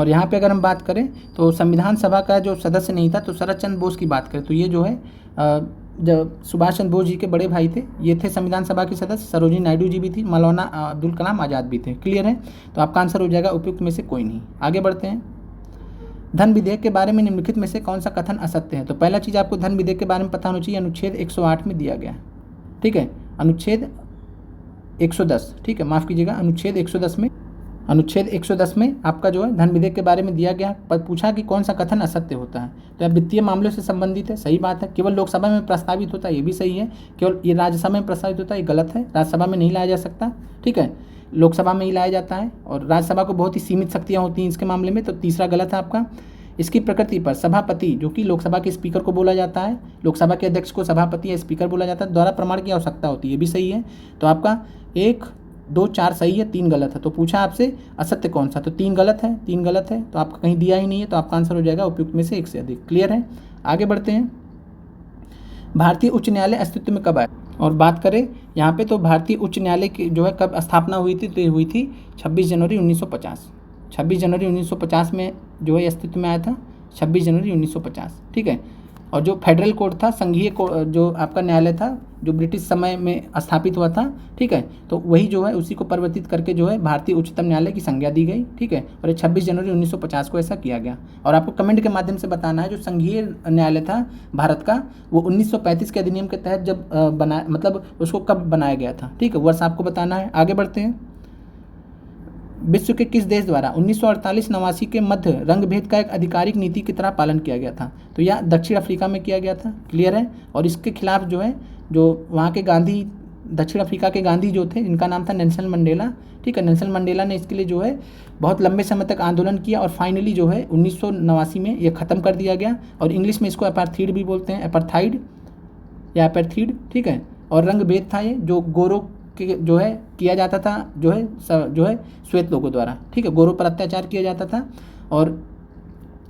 यहाँ पे अगर हम बात करें तो संविधान सभा का जो सदस्य नहीं था, तो शरद चंद्र बोस की बात करें तो ये जो है जब सुभाष चंद्र बोस जी के बड़े भाई थे, ये थे संविधान सभा के सदस्य। सरोजिनी नायडू जी भी थी, मौलाना अब्दुल कलाम आज़ाद भी थे। क्लियर है? तो आपका आंसर हो जाएगा उपयुक्त में से कोई नहीं। आगे बढ़ते हैं। धन विधेयक के बारे में निम्नलिखित में से कौन सा कथन असत्य है? तो पहला चीज़ आपको धन विधेयक के बारे में पता होना चाहिए, अनुच्छेद 108 में दिया गया है, ठीक है। अनुच्छेद 110, ठीक है, माफ़ कीजिएगा, अनुच्छेद 110 में आपका जो है धन विधेयक के बारे में दिया गया, पर पूछा कि कौन सा कथन असत्य होता है। तो यह वित्तीय मामलों से संबंधित है, सही बात है। केवल लोकसभा में प्रस्तावित होता है, ये भी सही है। केवल ये राज्यसभा में प्रस्तावित होता है, ये गलत है। राज्यसभा में नहीं लाया जा सकता, ठीक है, लोकसभा में ही लाया जाता है। और राज्यसभा को बहुत ही सीमित शक्तियाँ होती हैं इसके मामले में। तो तीसरा गलत है आपका। इसकी प्रकृति पर सभापति, जो कि लोकसभा के स्पीकर को बोला जाता है, लोकसभा के अध्यक्ष को सभापति या स्पीकर बोला जाता है, द्वारा प्रमाण की आवश्यकता होती है, ये भी सही है। तो आपका 1, 2, 4 सही है, 3 गलत है। तो पूछा आपसे असत्य कौन सा, तो 3 गलत है, 3 गलत है। तो आपका कहीं दिया ही नहीं है, तो आपका आंसर हो जाएगा उपयुक्त में से 1 से अधिक। क्लियर है? आगे बढ़ते हैं। भारतीय उच्च न्यायालय अस्तित्व में कब आया? और बात करें यहाँ पे तो भारतीय उच्च न्यायालय की जो है कब स्थापना हुई थी? तो ये हुई थी 26 जनवरी 1950। 26 जनवरी 1950 में जो है अस्तित्व में आया था, 26 जनवरी 1950, ठीक है। और जो फेडरल कोर्ट था, संघीय जो आपका न्यायालय था, जो ब्रिटिश समय में स्थापित हुआ था, ठीक है, तो वही जो है उसी को परिवर्तित करके जो है भारतीय उच्चतम न्यायालय की संज्ञा दी गई, ठीक है। और ये 26 जनवरी 1950 को ऐसा किया गया। और आपको कमेंट के माध्यम से बताना है, जो संघीय न्यायालय था भारत का, वो 1935 के अधिनियम के तहत जब बना, मतलब उसको कब बनाया गया था, ठीक है, वर्ष आपको बताना है। आगे बढ़ते हैं। विश्व के किस देश द्वारा 1948-89 के मध्य रंगभेद का एक आधिकारिक नीति की तरह पालन किया गया था? तो यह दक्षिण अफ्रीका में किया गया था। क्लियर है? और इसके खिलाफ जो है, जो वहाँ के गांधी, दक्षिण अफ्रीका के गांधी जो थे, इनका नाम था नेल्सन मंडेला, ठीक है। नेल्सन मंडेला ने इसके लिए जो है बहुत लंबे समय तक आंदोलन किया और फाइनली जो है 1989 में ये ख़त्म कर दिया गया। और इंग्लिश में इसको अपार्थीड भी बोलते हैं, अपार्थाइड या अपार्थीड, ठीक है। और रंगभेद था ये, जो गोरों के जो है किया जाता था, जो है श्वेत लोगों द्वारा, ठीक है, गोरों पर अत्याचार किया जाता था। और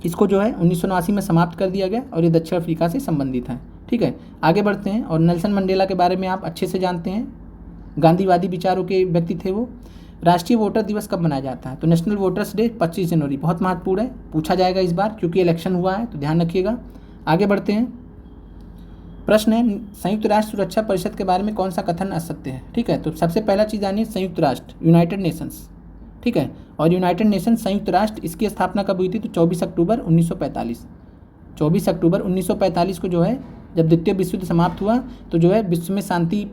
इसको जो है 1989 में समाप्त कर दिया गया और ये दक्षिण अफ्रीका से संबंधित है, ठीक है। आगे बढ़ते हैं। और नेल्सन मंडेला के बारे में आप अच्छे से जानते हैं, गांधीवादी विचारों के व्यक्ति थे वो। राष्ट्रीय वोटर दिवस कब मनाया जाता है? तो नेशनल वोटर्स डे 25 जनवरी, बहुत महत्वपूर्ण है, पूछा जाएगा इस बार क्योंकि इलेक्शन हुआ है, तो ध्यान रखिएगा। आगे बढ़ते हैं। प्रश्न है, संयुक्त राष्ट्र सुरक्षा परिषद के बारे में कौन सा कथन असत्य है? ठीक है, तो सबसे पहला चीज़ जानिए, संयुक्त राष्ट्र, यूनाइटेड नेशंस, ठीक है। और यूनाइटेड नेशन संयुक्त राष्ट्र, इसकी स्थापना कब हुई थी? तो 24 अक्टूबर 1945। 24 अक्टूबर 1945 को जो है, जब द्वितीय विश्व युद्ध समाप्त हुआ, तो जो है विश्व में शांति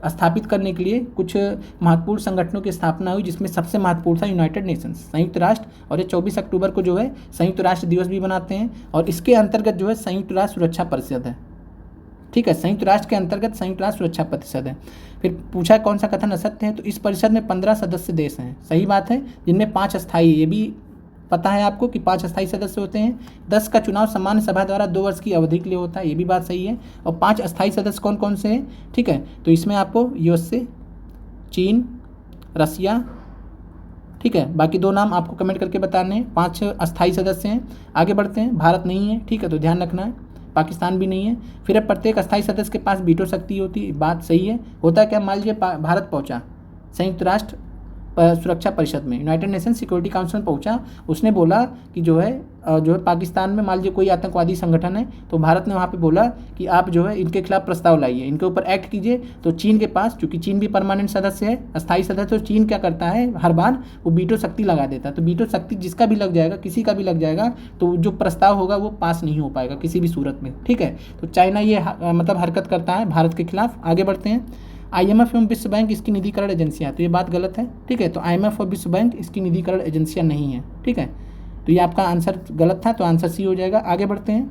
स्थापित करने के लिए कुछ महत्वपूर्ण संगठनों की स्थापना हुई, जिसमें सबसे महत्वपूर्ण था यूनाइटेड नेशंस, संयुक्त राष्ट्र। और ये 24 अक्टूबर को जो है संयुक्त राष्ट्र दिवस भी मनाते हैं। और इसके अंतर्गत जो है संयुक्त राष्ट्र सुरक्षा परिषद है, ठीक है, संयुक्त राष्ट्र के अंतर्गत संयुक्त राष्ट्र सुरक्षा परिषद है। फिर पूछा कौन सा कथन असत्य है, तो इस परिषद में 15 सदस्य देश हैं, सही बात है, जिनमें 5 अस्थायी, ये भी पता है आपको कि 5 अस्थायी सदस्य होते हैं। 10 का चुनाव सामान्य सभा द्वारा 2 वर्ष की अवधि के लिए होता है, ये भी बात सही है। और 5 अस्थायी सदस्य कौन कौन से हैं, ठीक है, तो इसमें आपको यूएसए, चीन, रसिया, ठीक है, बाकी 2 नाम आपको कमेंट करके बताने हैं। 5 अस्थायी सदस्य हैं। आगे बढ़ते हैं, भारत नहीं है, ठीक है, तो ध्यान रखना है, पाकिस्तान भी नहीं है। फिर अब प्रत्येक अस्थायी सदस्य के पास वीटो शक्ति होती है, बात सही है। होता क्या, मान लीजिए भारत पहुंचा संयुक्त राष्ट्र सुरक्षा परिषद में, यूनाइटेड नेशन सिक्योरिटी काउंसिल में पहुंचा, उसने बोला कि जो है पाकिस्तान में मान लीजिए कोई आतंकवादी संगठन है, तो भारत ने वहाँ पे बोला कि आप जो है इनके खिलाफ प्रस्ताव लाइए, इनके ऊपर एक्ट कीजिए। तो चीन के पास, चूंकि चीन भी परमानेंट सदस्य है, अस्थायी सदस्य, तो चीन क्या करता है, हर बार वो वीटो शक्ति लगा देता है। तो वीटो शक्ति जिसका भी लग जाएगा, किसी का भी लग जाएगा, तो जो प्रस्ताव होगा वो पास नहीं हो पाएगा किसी भी सूरत में, ठीक है। तो चाइना ये मतलब हरकत करता है भारत के खिलाफ। आगे बढ़ते हैं, IMF एवं विश्व बैंक इसकी निधिकरण एजेंसियाँ, तो ये बात गलत है, ठीक है, तो IMF और विश्व बैंक इसकी निधिकरण एजेंसियाँ नहीं है, ठीक है, तो ये आपका आंसर गलत था, तो आंसर सी हो जाएगा। आगे बढ़ते हैं,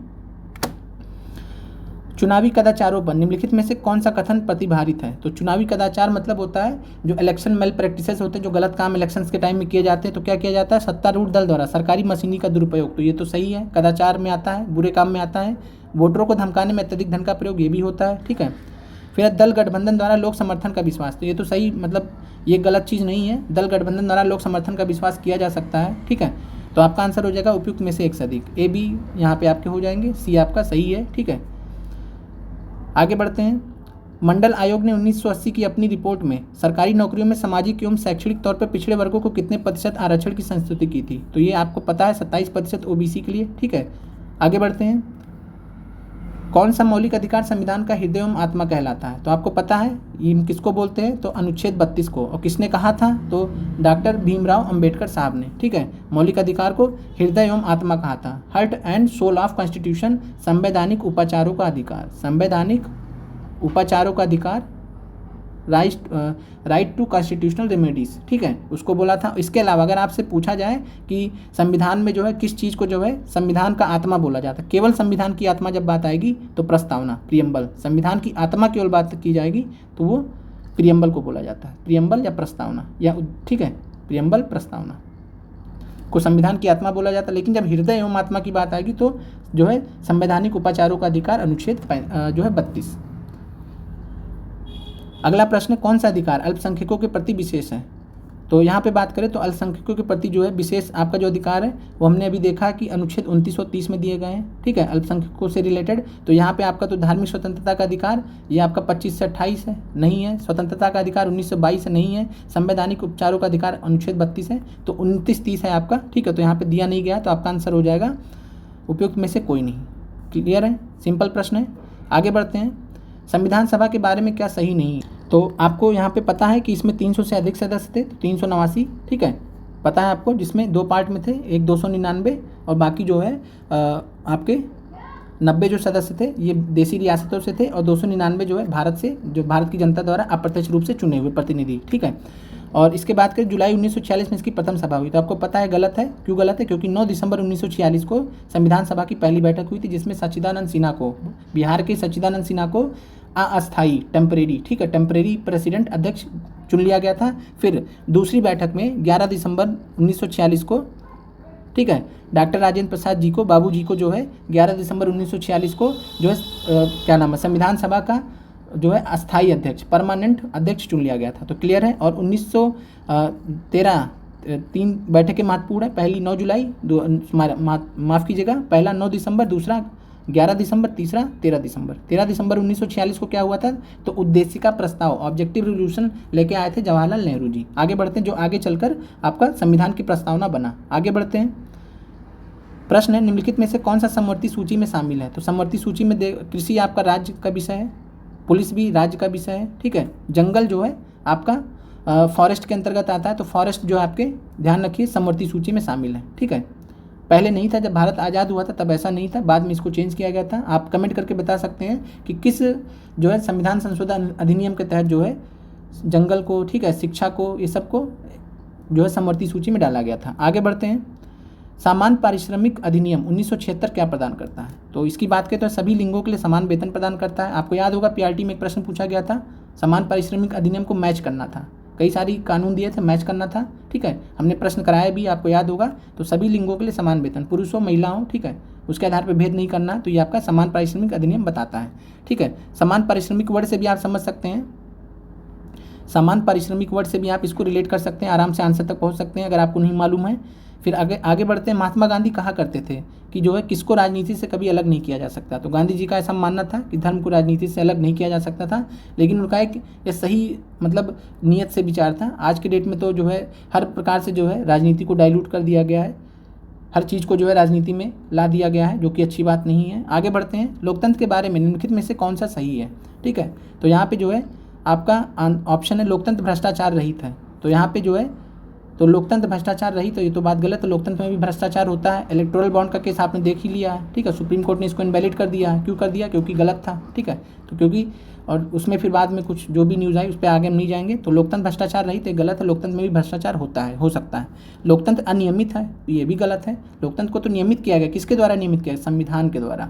चुनावी कदाचारों पर निम्नलिखित में से कौन सा कथन प्रतिभारित है। तो चुनावी कदाचार मतलब होता है जो इलेक्शन मेल प्रैक्टिसेस होते हैं, जो गलत काम इलेक्शंस के टाइम में किए जाते हैं। तो क्या किया जाता है, सत्तारूढ़ दल द्वारा सरकारी मशीनरी का दुरुपयोग, तो ये तो सही है, कदाचार में आता है, बुरे काम में आता है। वोटरों को धमकाने में अत्यधिक धन का प्रयोग, ये भी होता है, ठीक है। फिर दल गठबंधन द्वारा लोक समर्थन का विश्वास, तो ये तो सही, मतलब ये गलत चीज़ नहीं है, दल गठबंधन द्वारा लोक समर्थन का विश्वास किया जा सकता है, ठीक है। तो आपका आंसर हो जाएगा उपयुक्त में से एक से अधिक, A B यहाँ पे आपके हो जाएंगे, C आपका सही है, ठीक है। आगे बढ़ते हैं, मंडल आयोग ने 1980 की अपनी रिपोर्ट में सरकारी नौकरियों में सामाजिक एवं शैक्षणिक तौर पर पिछड़े वर्गों को कितने प्रतिशत आरक्षण की संस्तुति की थी। तो ये आपको पता है 27% OBC के लिए, ठीक है। आगे बढ़ते हैं, कौन सा मौलिक अधिकार संविधान का हृदय एवं आत्मा कहलाता है। तो आपको पता है ये किसको बोलते हैं, तो अनुच्छेद 32 को। और किसने कहा था, तो डॉक्टर भीमराव अंबेडकर साहब ने, ठीक है। मौलिक अधिकार को हृदय एवं आत्मा कहा था, heart and soul of constitution, संवैधानिक उपाचारों का अधिकार, संवैधानिक उपाचारों का अधिकार, राइट टू कॉन्स्टिट्यूशनल रेमेडीज, ठीक है, उसको बोला था। इसके अलावा अगर आपसे पूछा जाए कि संविधान में जो है किस चीज़ को जो है संविधान का आत्मा बोला जाता है, केवल संविधान की आत्मा जब बात आएगी तो प्रस्तावना, प्रियम्बल, संविधान की आत्मा केवल बात की जाएगी तो वो प्रियम्बल को बोला जाता है, प्रियम्बल या प्रस्तावना, या ठीक है, प्रियम्बल प्रस्तावना को संविधान की आत्मा बोला जाता है। लेकिन जब हृदय एवं आत्मा की बात आएगी तो जो है संवैधानिक उपाचारों का अधिकार, अनुच्छेद जो है 32। अगला प्रश्न, कौन सा अधिकार अल्पसंख्यकों के प्रति विशेष है। तो यहाँ पे बात करें तो अल्पसंख्यकों के प्रति जो है विशेष आपका जो अधिकार है वो हमने अभी देखा कि अनुच्छेद 29 और 30 में दिए गए हैं, ठीक है, अल्पसंख्यकों से रिलेटेड। तो यहाँ पे आपका तो धार्मिक स्वतंत्रता का अधिकार ये आपका 25 से 28 है, नहीं है। स्वतंत्रता का अधिकार 19 से 22 है, नहीं है। संवैधानिक उपचारों का अधिकार अनुच्छेद 32 है, तो 29-30 है आपका, ठीक है। तो यहाँ पर दिया नहीं गया, तो आपका आंसर हो जाएगा उपयुक्त में से कोई नहीं। क्लियर है, सिंपल प्रश्न है। आगे बढ़ते हैं, संविधान सभा के बारे में क्या सही नहीं है। तो आपको यहाँ पे पता है कि इसमें 300 से अधिक सदस्य थे, तो 389, ठीक है, पता है आपको, जिसमें 2 पार्ट में थे, एक 299 और बाकी जो है आपके 90 जो सदस्य थे ये देशी रियासतों से थे, और 299 जो है भारत से, जो भारत की जनता द्वारा अप्रत्यक्ष रूप से चुने हुए प्रतिनिधि, ठीक है। और इसके बाद करें, जुलाई 1946 में इसकी प्रथम सभा हुई। तो आपको पता है गलत है, क्यों गलत है, क्योंकि 9 दिसंबर 1946 को संविधान सभा की पहली बैठक हुई थी, जिसमें सच्चिदानंद सिन्हा को, बिहार के सच्चिदानंद सिन्हा को अस्थायी, टेम्परेरी, ठीक है, टेम्परेरी प्रेसिडेंट अध्यक्ष चुन लिया गया था। फिर दूसरी बैठक में 11 दिसंबर 1946 को, ठीक है, डॉक्टर राजेंद्र प्रसाद जी को, बाबू जी को जो है 11 दिसंबर 1946 को जो है क्या नाम है, संविधान सभा का जो है अस्थाई अध्यक्ष, परमानेंट अध्यक्ष चुन लिया गया था। तो क्लियर है। और 1913 3 बैठकें महत्वपूर्ण है, पहली 9 जुलाई, माफ़ कीजिएगा, पहला 9 दिसंबर, दूसरा 11 दिसंबर, तीसरा 13 दिसंबर। 13 दिसंबर 1946 को क्या हुआ था, तो उद्देशिका प्रस्ताव, ऑब्जेक्टिव रेजोल्यूशन लेके आए थे जवाहरलाल नेहरू जी। आगे बढ़ते हैं, जो आगे चलकर आपका संविधान की प्रस्तावना बना। आगे बढ़ते हैं, प्रश्न है, निम्नलिखित में से कौन सा समवर्ती सूची में शामिल है। तो समवर्ती सूची में कृषि आपका राज्य का विषय है, पुलिस भी राज्य का विषय है, ठीक है। जंगल जो है आपका फॉरेस्ट के अंतर्गत आता है, तो फॉरेस्ट जो है आपके ध्यान रखिए समवर्ती सूची में शामिल है, ठीक है। पहले नहीं था, जब भारत आज़ाद हुआ था तब ऐसा नहीं था, बाद में इसको चेंज किया गया था। आप कमेंट करके बता सकते हैं कि किस जो है संविधान संशोधन अधिनियम के तहत जो है जंगल को, ठीक है, शिक्षा को, ये सब को जो है समवर्ती सूची में डाला गया था। आगे बढ़ते हैं। सामान्य पारिश्रमिक अधिनियम 1976 क्या प्रदान करता है? तो इसकी बात करें तो सभी लिंगों के लिए समान वेतन प्रदान करता है। आपको याद होगा पीआरटी में एक प्रश्न पूछा गया था, समान पारिश्रमिक अधिनियम को मैच करना था, कई सारी कानून दिए थे, मैच करना था, ठीक है, हमने प्रश्न कराया भी, आपको याद होगा। तो सभी लिंगों के लिए समान वेतन, पुरुषों महिलाओं, ठीक है, उसके आधार पर भेद नहीं करना, तो ये आपका समान पारिश्रमिक अधिनियम बताता है, ठीक है। समान पारिश्रमिक वर्ड से भी आप समझ सकते हैं, समान पारिश्रमिक वर्ड से भी आप इसको रिलेट कर सकते हैं, आराम से आंसर तक पहुंच सकते हैं अगर आपको नहीं मालूम है। फिर आगे बढ़ते हैं। महात्मा गांधी कहा करते थे कि जो है किसको राजनीति से कभी अलग नहीं किया जा सकता। तो गांधी जी का ऐसा मानना था कि धर्म को राजनीति से अलग नहीं किया जा सकता था, लेकिन उनका एक ये सही मतलब नीयत से विचार था। आज के डेट में तो जो है हर प्रकार से जो है राजनीति को डाइल्यूट कर दिया गया है, हर चीज़ को जो है राजनीति में ला दिया गया है, जो कि अच्छी बात नहीं है। आगे बढ़ते हैं। लोकतंत्र के बारे में निम्नलिखित में से कौन सा सही है? ठीक है, तो यहाँ पे जो है आपका ऑप्शन है लोकतंत्र भ्रष्टाचार रहित है। तो यहाँ पे जो है तो लोकतंत्र भ्रष्टाचार रहित, तो ये तो बात गलत है, लोकतंत्र में भी भ्रष्टाचार होता है। इलेक्टोरल बॉन्ड का केस आपने देख ही लिया है, ठीक है, सुप्रीम कोर्ट ने इसको इनवैलिड कर दिया है। क्यों कर दिया? क्योंकि गलत था, ठीक है, तो क्योंकि और उसमें फिर बाद में कुछ जो भी न्यूज़ आई उस पर आगे हम नहीं जाएंगे। तो लोकतंत्र भ्रष्टाचार रहित है, गलत है, लोकतंत्र में भी भ्रष्टाचार होता है, हो सकता है। लोकतंत्र अनियमित है, ये भी गलत है। लोकतंत्र को तो नियमित किया गया, किसके द्वारा नियमित किया गया? संविधान के द्वारा,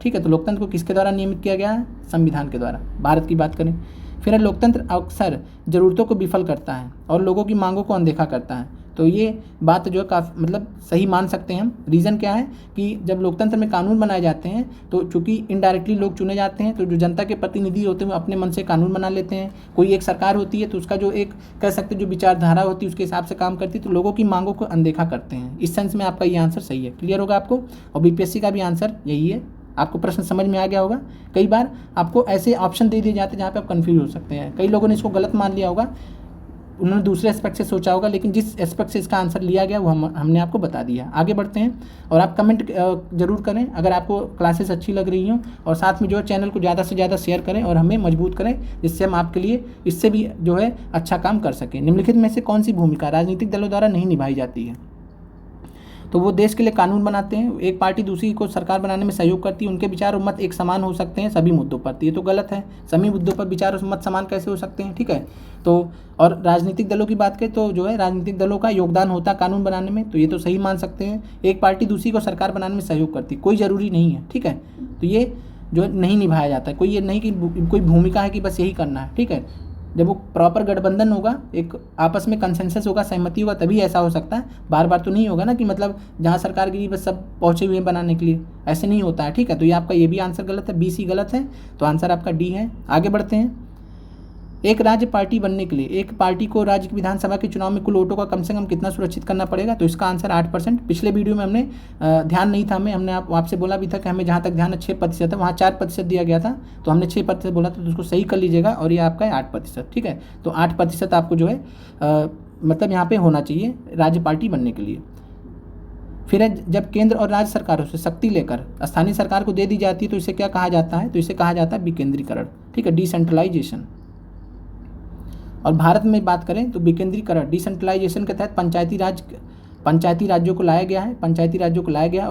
ठीक है। तो लोकतंत्र को किसके द्वारा नियमित किया गया है? संविधान के द्वारा। भारत की बात करें, फिर है लोकतंत्र अक्सर ज़रूरतों को विफल करता है और लोगों की मांगों को अनदेखा करता है। तो ये बात जो है काफ़ी मतलब सही मान सकते हैं हम। रीज़न क्या है कि जब लोकतंत्र में कानून बनाए जाते हैं तो चूंकि इनडायरेक्टली लोग चुने जाते हैं, तो जो जनता के प्रतिनिधि होते हैं वो अपने मन से कानून बना लेते हैं। कोई एक सरकार होती है तो उसका जो एक कह सकते हैं जो विचारधारा होती है उसके हिसाब से काम करती है, तो लोगों की मांगों को अनदेखा करते हैं। इस सेंस में आपका ये आंसर सही है। क्लियर होगा आपको? और बीपीएससी का भी आंसर यही है। आपको प्रश्न समझ में आ गया होगा। कई बार आपको ऐसे ऑप्शन दे दिए जाते हैं जहाँ पे आप कंफ्यूज हो सकते हैं। कई लोगों ने इसको गलत मान लिया होगा, उन्होंने दूसरे एस्पेक्ट से सोचा होगा, लेकिन जिस एस्पेक्ट से इसका आंसर लिया गया वो हमने आपको बता दिया। आगे बढ़ते हैं और आप कमेंट जरूर करें अगर आपको क्लासेस अच्छी लग रही हों, और साथ में जो है चैनल को ज़्यादा से ज़्यादा शेयर करें और हमें मजबूत करें, जिससे हम आपके लिए इससे भी जो है अच्छा काम कर सकें। निम्नलिखित में से कौन सी भूमिका राजनीतिक दलों द्वारा नहीं निभाई जाती है? तो वो देश के लिए कानून बनाते हैं। एक पार्टी दूसरी को सरकार बनाने में सहयोग करती है, उनके विचार और मत एक समान हो सकते हैं सभी मुद्दों पर। तो ये तो गलत है, सभी मुद्दों पर विचार और मत समान कैसे हो सकते हैं? ठीक है, तो और राजनीतिक दलों की बात करें तो जो है राजनीतिक दलों का योगदान होता है कानून बनाने में, तो ये तो सही मान सकते हैं। एक पार्टी दूसरी को सरकार बनाने में सहयोग करती है, कोई ज़रूरी नहीं है, ठीक है, तो ये जो है नहीं निभाया जाता है। कोई ये नहीं कि कोई भूमिका है कि बस यही करना है, ठीक है। जब वो प्रॉपर गठबंधन होगा, एक आपस में कंसेंसस होगा, सहमति होगा, तभी ऐसा हो सकता है। बार बार तो नहीं होगा ना कि मतलब जहाँ सरकार गिरी बस सब पहुँचे हुए हैं बनाने के लिए, ऐसे नहीं होता है, ठीक है। तो ये आपका ये भी आंसर गलत है, बी सी गलत है, तो आंसर आपका डी है। आगे बढ़ते हैं। एक राज्य पार्टी बनने के लिए एक पार्टी को राज्य विधानसभा के चुनाव में कुल वोटों का कम से कम कितना सुरक्षित करना पड़ेगा? तो इसका आंसर 8%। पिछले वीडियो में हमने ध्यान नहीं था हमने आपसे बोला भी था कि हमें जहाँ तक ध्यान है 6% है, वहाँ 4% दिया गया था, तो हमने 6% बोला था, तो उसको सही कर लीजिएगा। और ये आपका है 8%, ठीक है। तो 8% आपको जो है मतलब यहाँ पर होना चाहिए राज्य पार्टी बनने के लिए। फिर है जब केंद्र और राज्य सरकारों से शक्ति लेकर स्थानीय सरकार को दे दी जाती है तो इसे क्या कहा जाता है? तो इसे कहा जाता है विकेंद्रीकरण, ठीक है, डिसेंट्रलाइजेशन। और भारत में बात करें तो विकेंद्रीकरण डिसेंट्रलाइजेशन के तहत पंचायती राज्यों को लाया गया है, और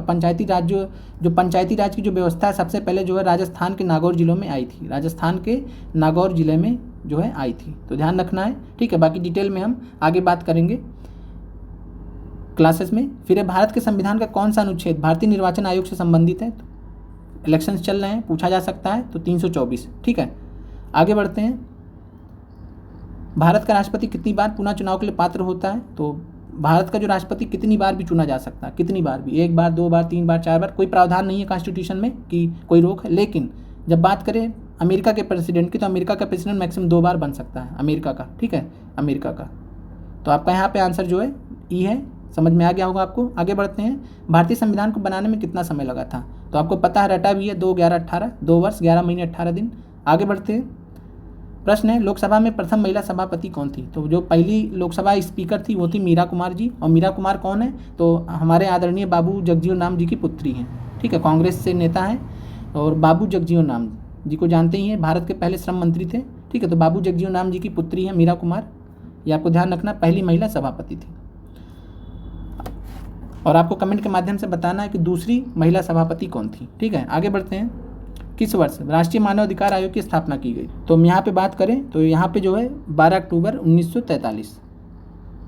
पंचायती राज की जो व्यवस्था है सबसे पहले जो है राजस्थान के नागौर जिलों में आई थी, राजस्थान के नागौर जिले में जो है आई थी, तो ध्यान रखना है, ठीक है। बाकी डिटेल में हम आगे बात करेंगे क्लासेस में। फिर भारत के संविधान का कौन सा अनुच्छेद भारतीय निर्वाचन आयोग से संबंधित है? तो इलेक्शंस चल रहे हैं, पूछा जा सकता है, तो 324, ठीक है। आगे बढ़ते हैं। भारत का राष्ट्रपति कितनी बार पुनः चुनाव के लिए पात्र होता है? तो भारत का जो राष्ट्रपति कितनी बार भी चुना जा सकता है, कितनी बार भी, 1 बार, 2 बार, 3 बार, 4 बार, कोई प्रावधान नहीं है कॉन्स्टिट्यूशन में कि कोई रोक है। लेकिन जब बात करें अमेरिका के प्रेसिडेंट की, तो अमेरिका का प्रेसिडेंट मैक्सिमम 2 बार बन सकता है, अमेरिका का, ठीक है, अमेरिका का। तो आपका यहाँ पे आंसर जो है ई है। समझ में आ गया होगा आपको। आगे बढ़ते हैं। भारतीय संविधान को बनाने में कितना समय लगा था? तो आपको पता है, रटा भी है, 2-11-18, 2 वर्ष 11 महीने 18 दिन। आगे बढ़ते हैं। प्रश्न है लोकसभा में प्रथम महिला सभापति कौन थी? तो जो पहली लोकसभा स्पीकर थी वो थी मीरा कुमार जी। और मीरा कुमार कौन है? तो हमारे आदरणीय बाबू जगजीवन राम जी की पुत्री हैं, ठीक है, कांग्रेस से नेता हैं। और बाबू जगजीवन राम जी को जानते ही हैं, भारत के पहले श्रम मंत्री थे, ठीक है। तो बाबू जगजीवन राम जी की पुत्री हैं मीरा कुमार, ये आपको ध्यान रखना, पहली महिला सभापति थी। और आपको कमेंट के माध्यम से बताना है कि दूसरी महिला सभापति कौन थी। ठीक है, आगे बढ़ते हैं। किस वर्ष राष्ट्रीय मानव अधिकार आयोग की स्थापना की गई? तो हम यहाँ पे बात करें तो यहाँ पे जो है 12 अक्टूबर 1943,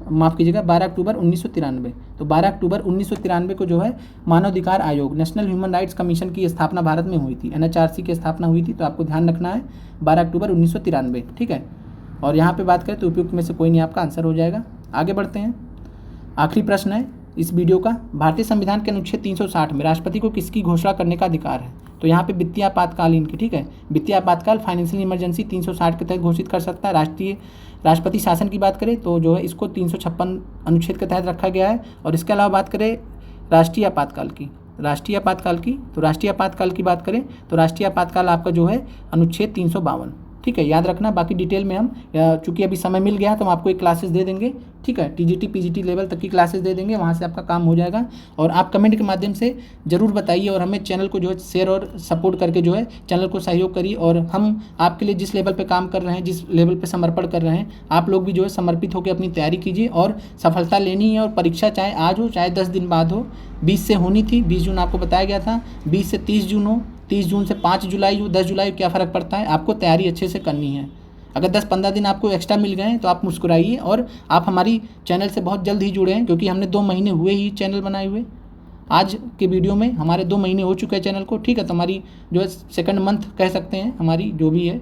माफ़ कीजिएगा 12 अक्टूबर 1993। तो 12 अक्टूबर 1993 को जो है मानव अधिकार आयोग, नेशनल ह्यूमन राइट्स कमीशन की स्थापना भारत में हुई थी। NHRC की स्थापना हुई थी, तो आपको ध्यान रखना है 12 अक्टूबर 1993। ठीक है, और यहाँ पे बात करें तो उपयुक्त में से कोई नहीं आपका आंसर हो जाएगा। आगे बढ़ते हैं। आखिरी प्रश्न है इस वीडियो का, भारतीय संविधान के अनुच्छेद 360 में राष्ट्रपति को किसकी घोषणा करने का अधिकार है? तो यहाँ पे वित्तीय आपातकालीन की, ठीक है, वित्तीय आपातकाल फाइनेंशियल इमरजेंसी 360 के तहत घोषित कर सकता है। राष्ट्रपति शासन की बात करें तो जो है इसको 356 अनुच्छेद के तहत रखा गया है। और इसके अलावा बात करें राष्ट्रीय आपातकाल की, तो राष्ट्रीय आपातकाल की बात करें तो राष्ट्रीय आपातकाल आपका जो है अनुच्छेद 352। ठीक है, याद रखना। बाकी डिटेल में हम चूँकि अभी समय मिल गया तो हम आपको एक क्लासेस दे देंगे। ठीक है, TGT PGT लेवल तक की क्लासेस दे देंगे, वहाँ से आपका काम हो जाएगा। और आप कमेंट के माध्यम से ज़रूर बताइए और हमें चैनल को जो है शेयर और सपोर्ट करके जो है चैनल को सहयोग करिए। और हम आपके लिए जिस लेवल पे काम कर रहे हैं, जिस लेवल पे समर्पण कर रहे हैं, आप लोग भी जो है समर्पित होकर अपनी तैयारी कीजिए और सफलता लेनी है। और परीक्षा चाहे आज हो चाहे 10 दिन बाद हो, 20 से होनी थी, 20 जून आपको बताया गया था, 20 से 30 जून हो, 30 जून से 5 जुलाई हो, 10 जुलाई, क्या फ़र्क पड़ता है? आपको तैयारी अच्छे से करनी है। अगर 10-15 दिन आपको एक्स्ट्रा मिल गए हैं तो आप मुस्कुराइए। और आप हमारी चैनल से बहुत जल्द ही जुड़े हैं, क्योंकि हमने 2 महीने हुए ही चैनल बनाए हुए। आज के वीडियो में हमारे 2 महीने हो चुके हैं चैनल को। ठीक है, तो हमारी जो है सेकंड मंथ कह सकते हैं, हमारी जो भी है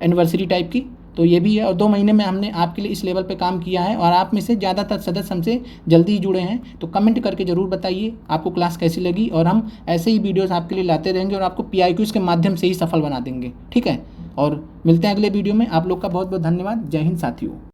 एनिवर्सरी टाइप की, तो ये भी है। और 2 महीने में हमने आपके लिए इस लेवल पे काम किया है और आप में से ज़्यादातर सदस्य हमसे जल्दी ही जुड़े हैं। तो कमेंट करके ज़रूर बताइए आपको क्लास कैसी लगी, और हम ऐसे ही वीडियोस आपके लिए लाते रहेंगे और आपको PIQs के माध्यम से ही सफल बना देंगे। ठीक है, और मिलते हैं अगले वीडियो में। आप लोग का बहुत बहुत धन्यवाद। जय हिंद साथियों।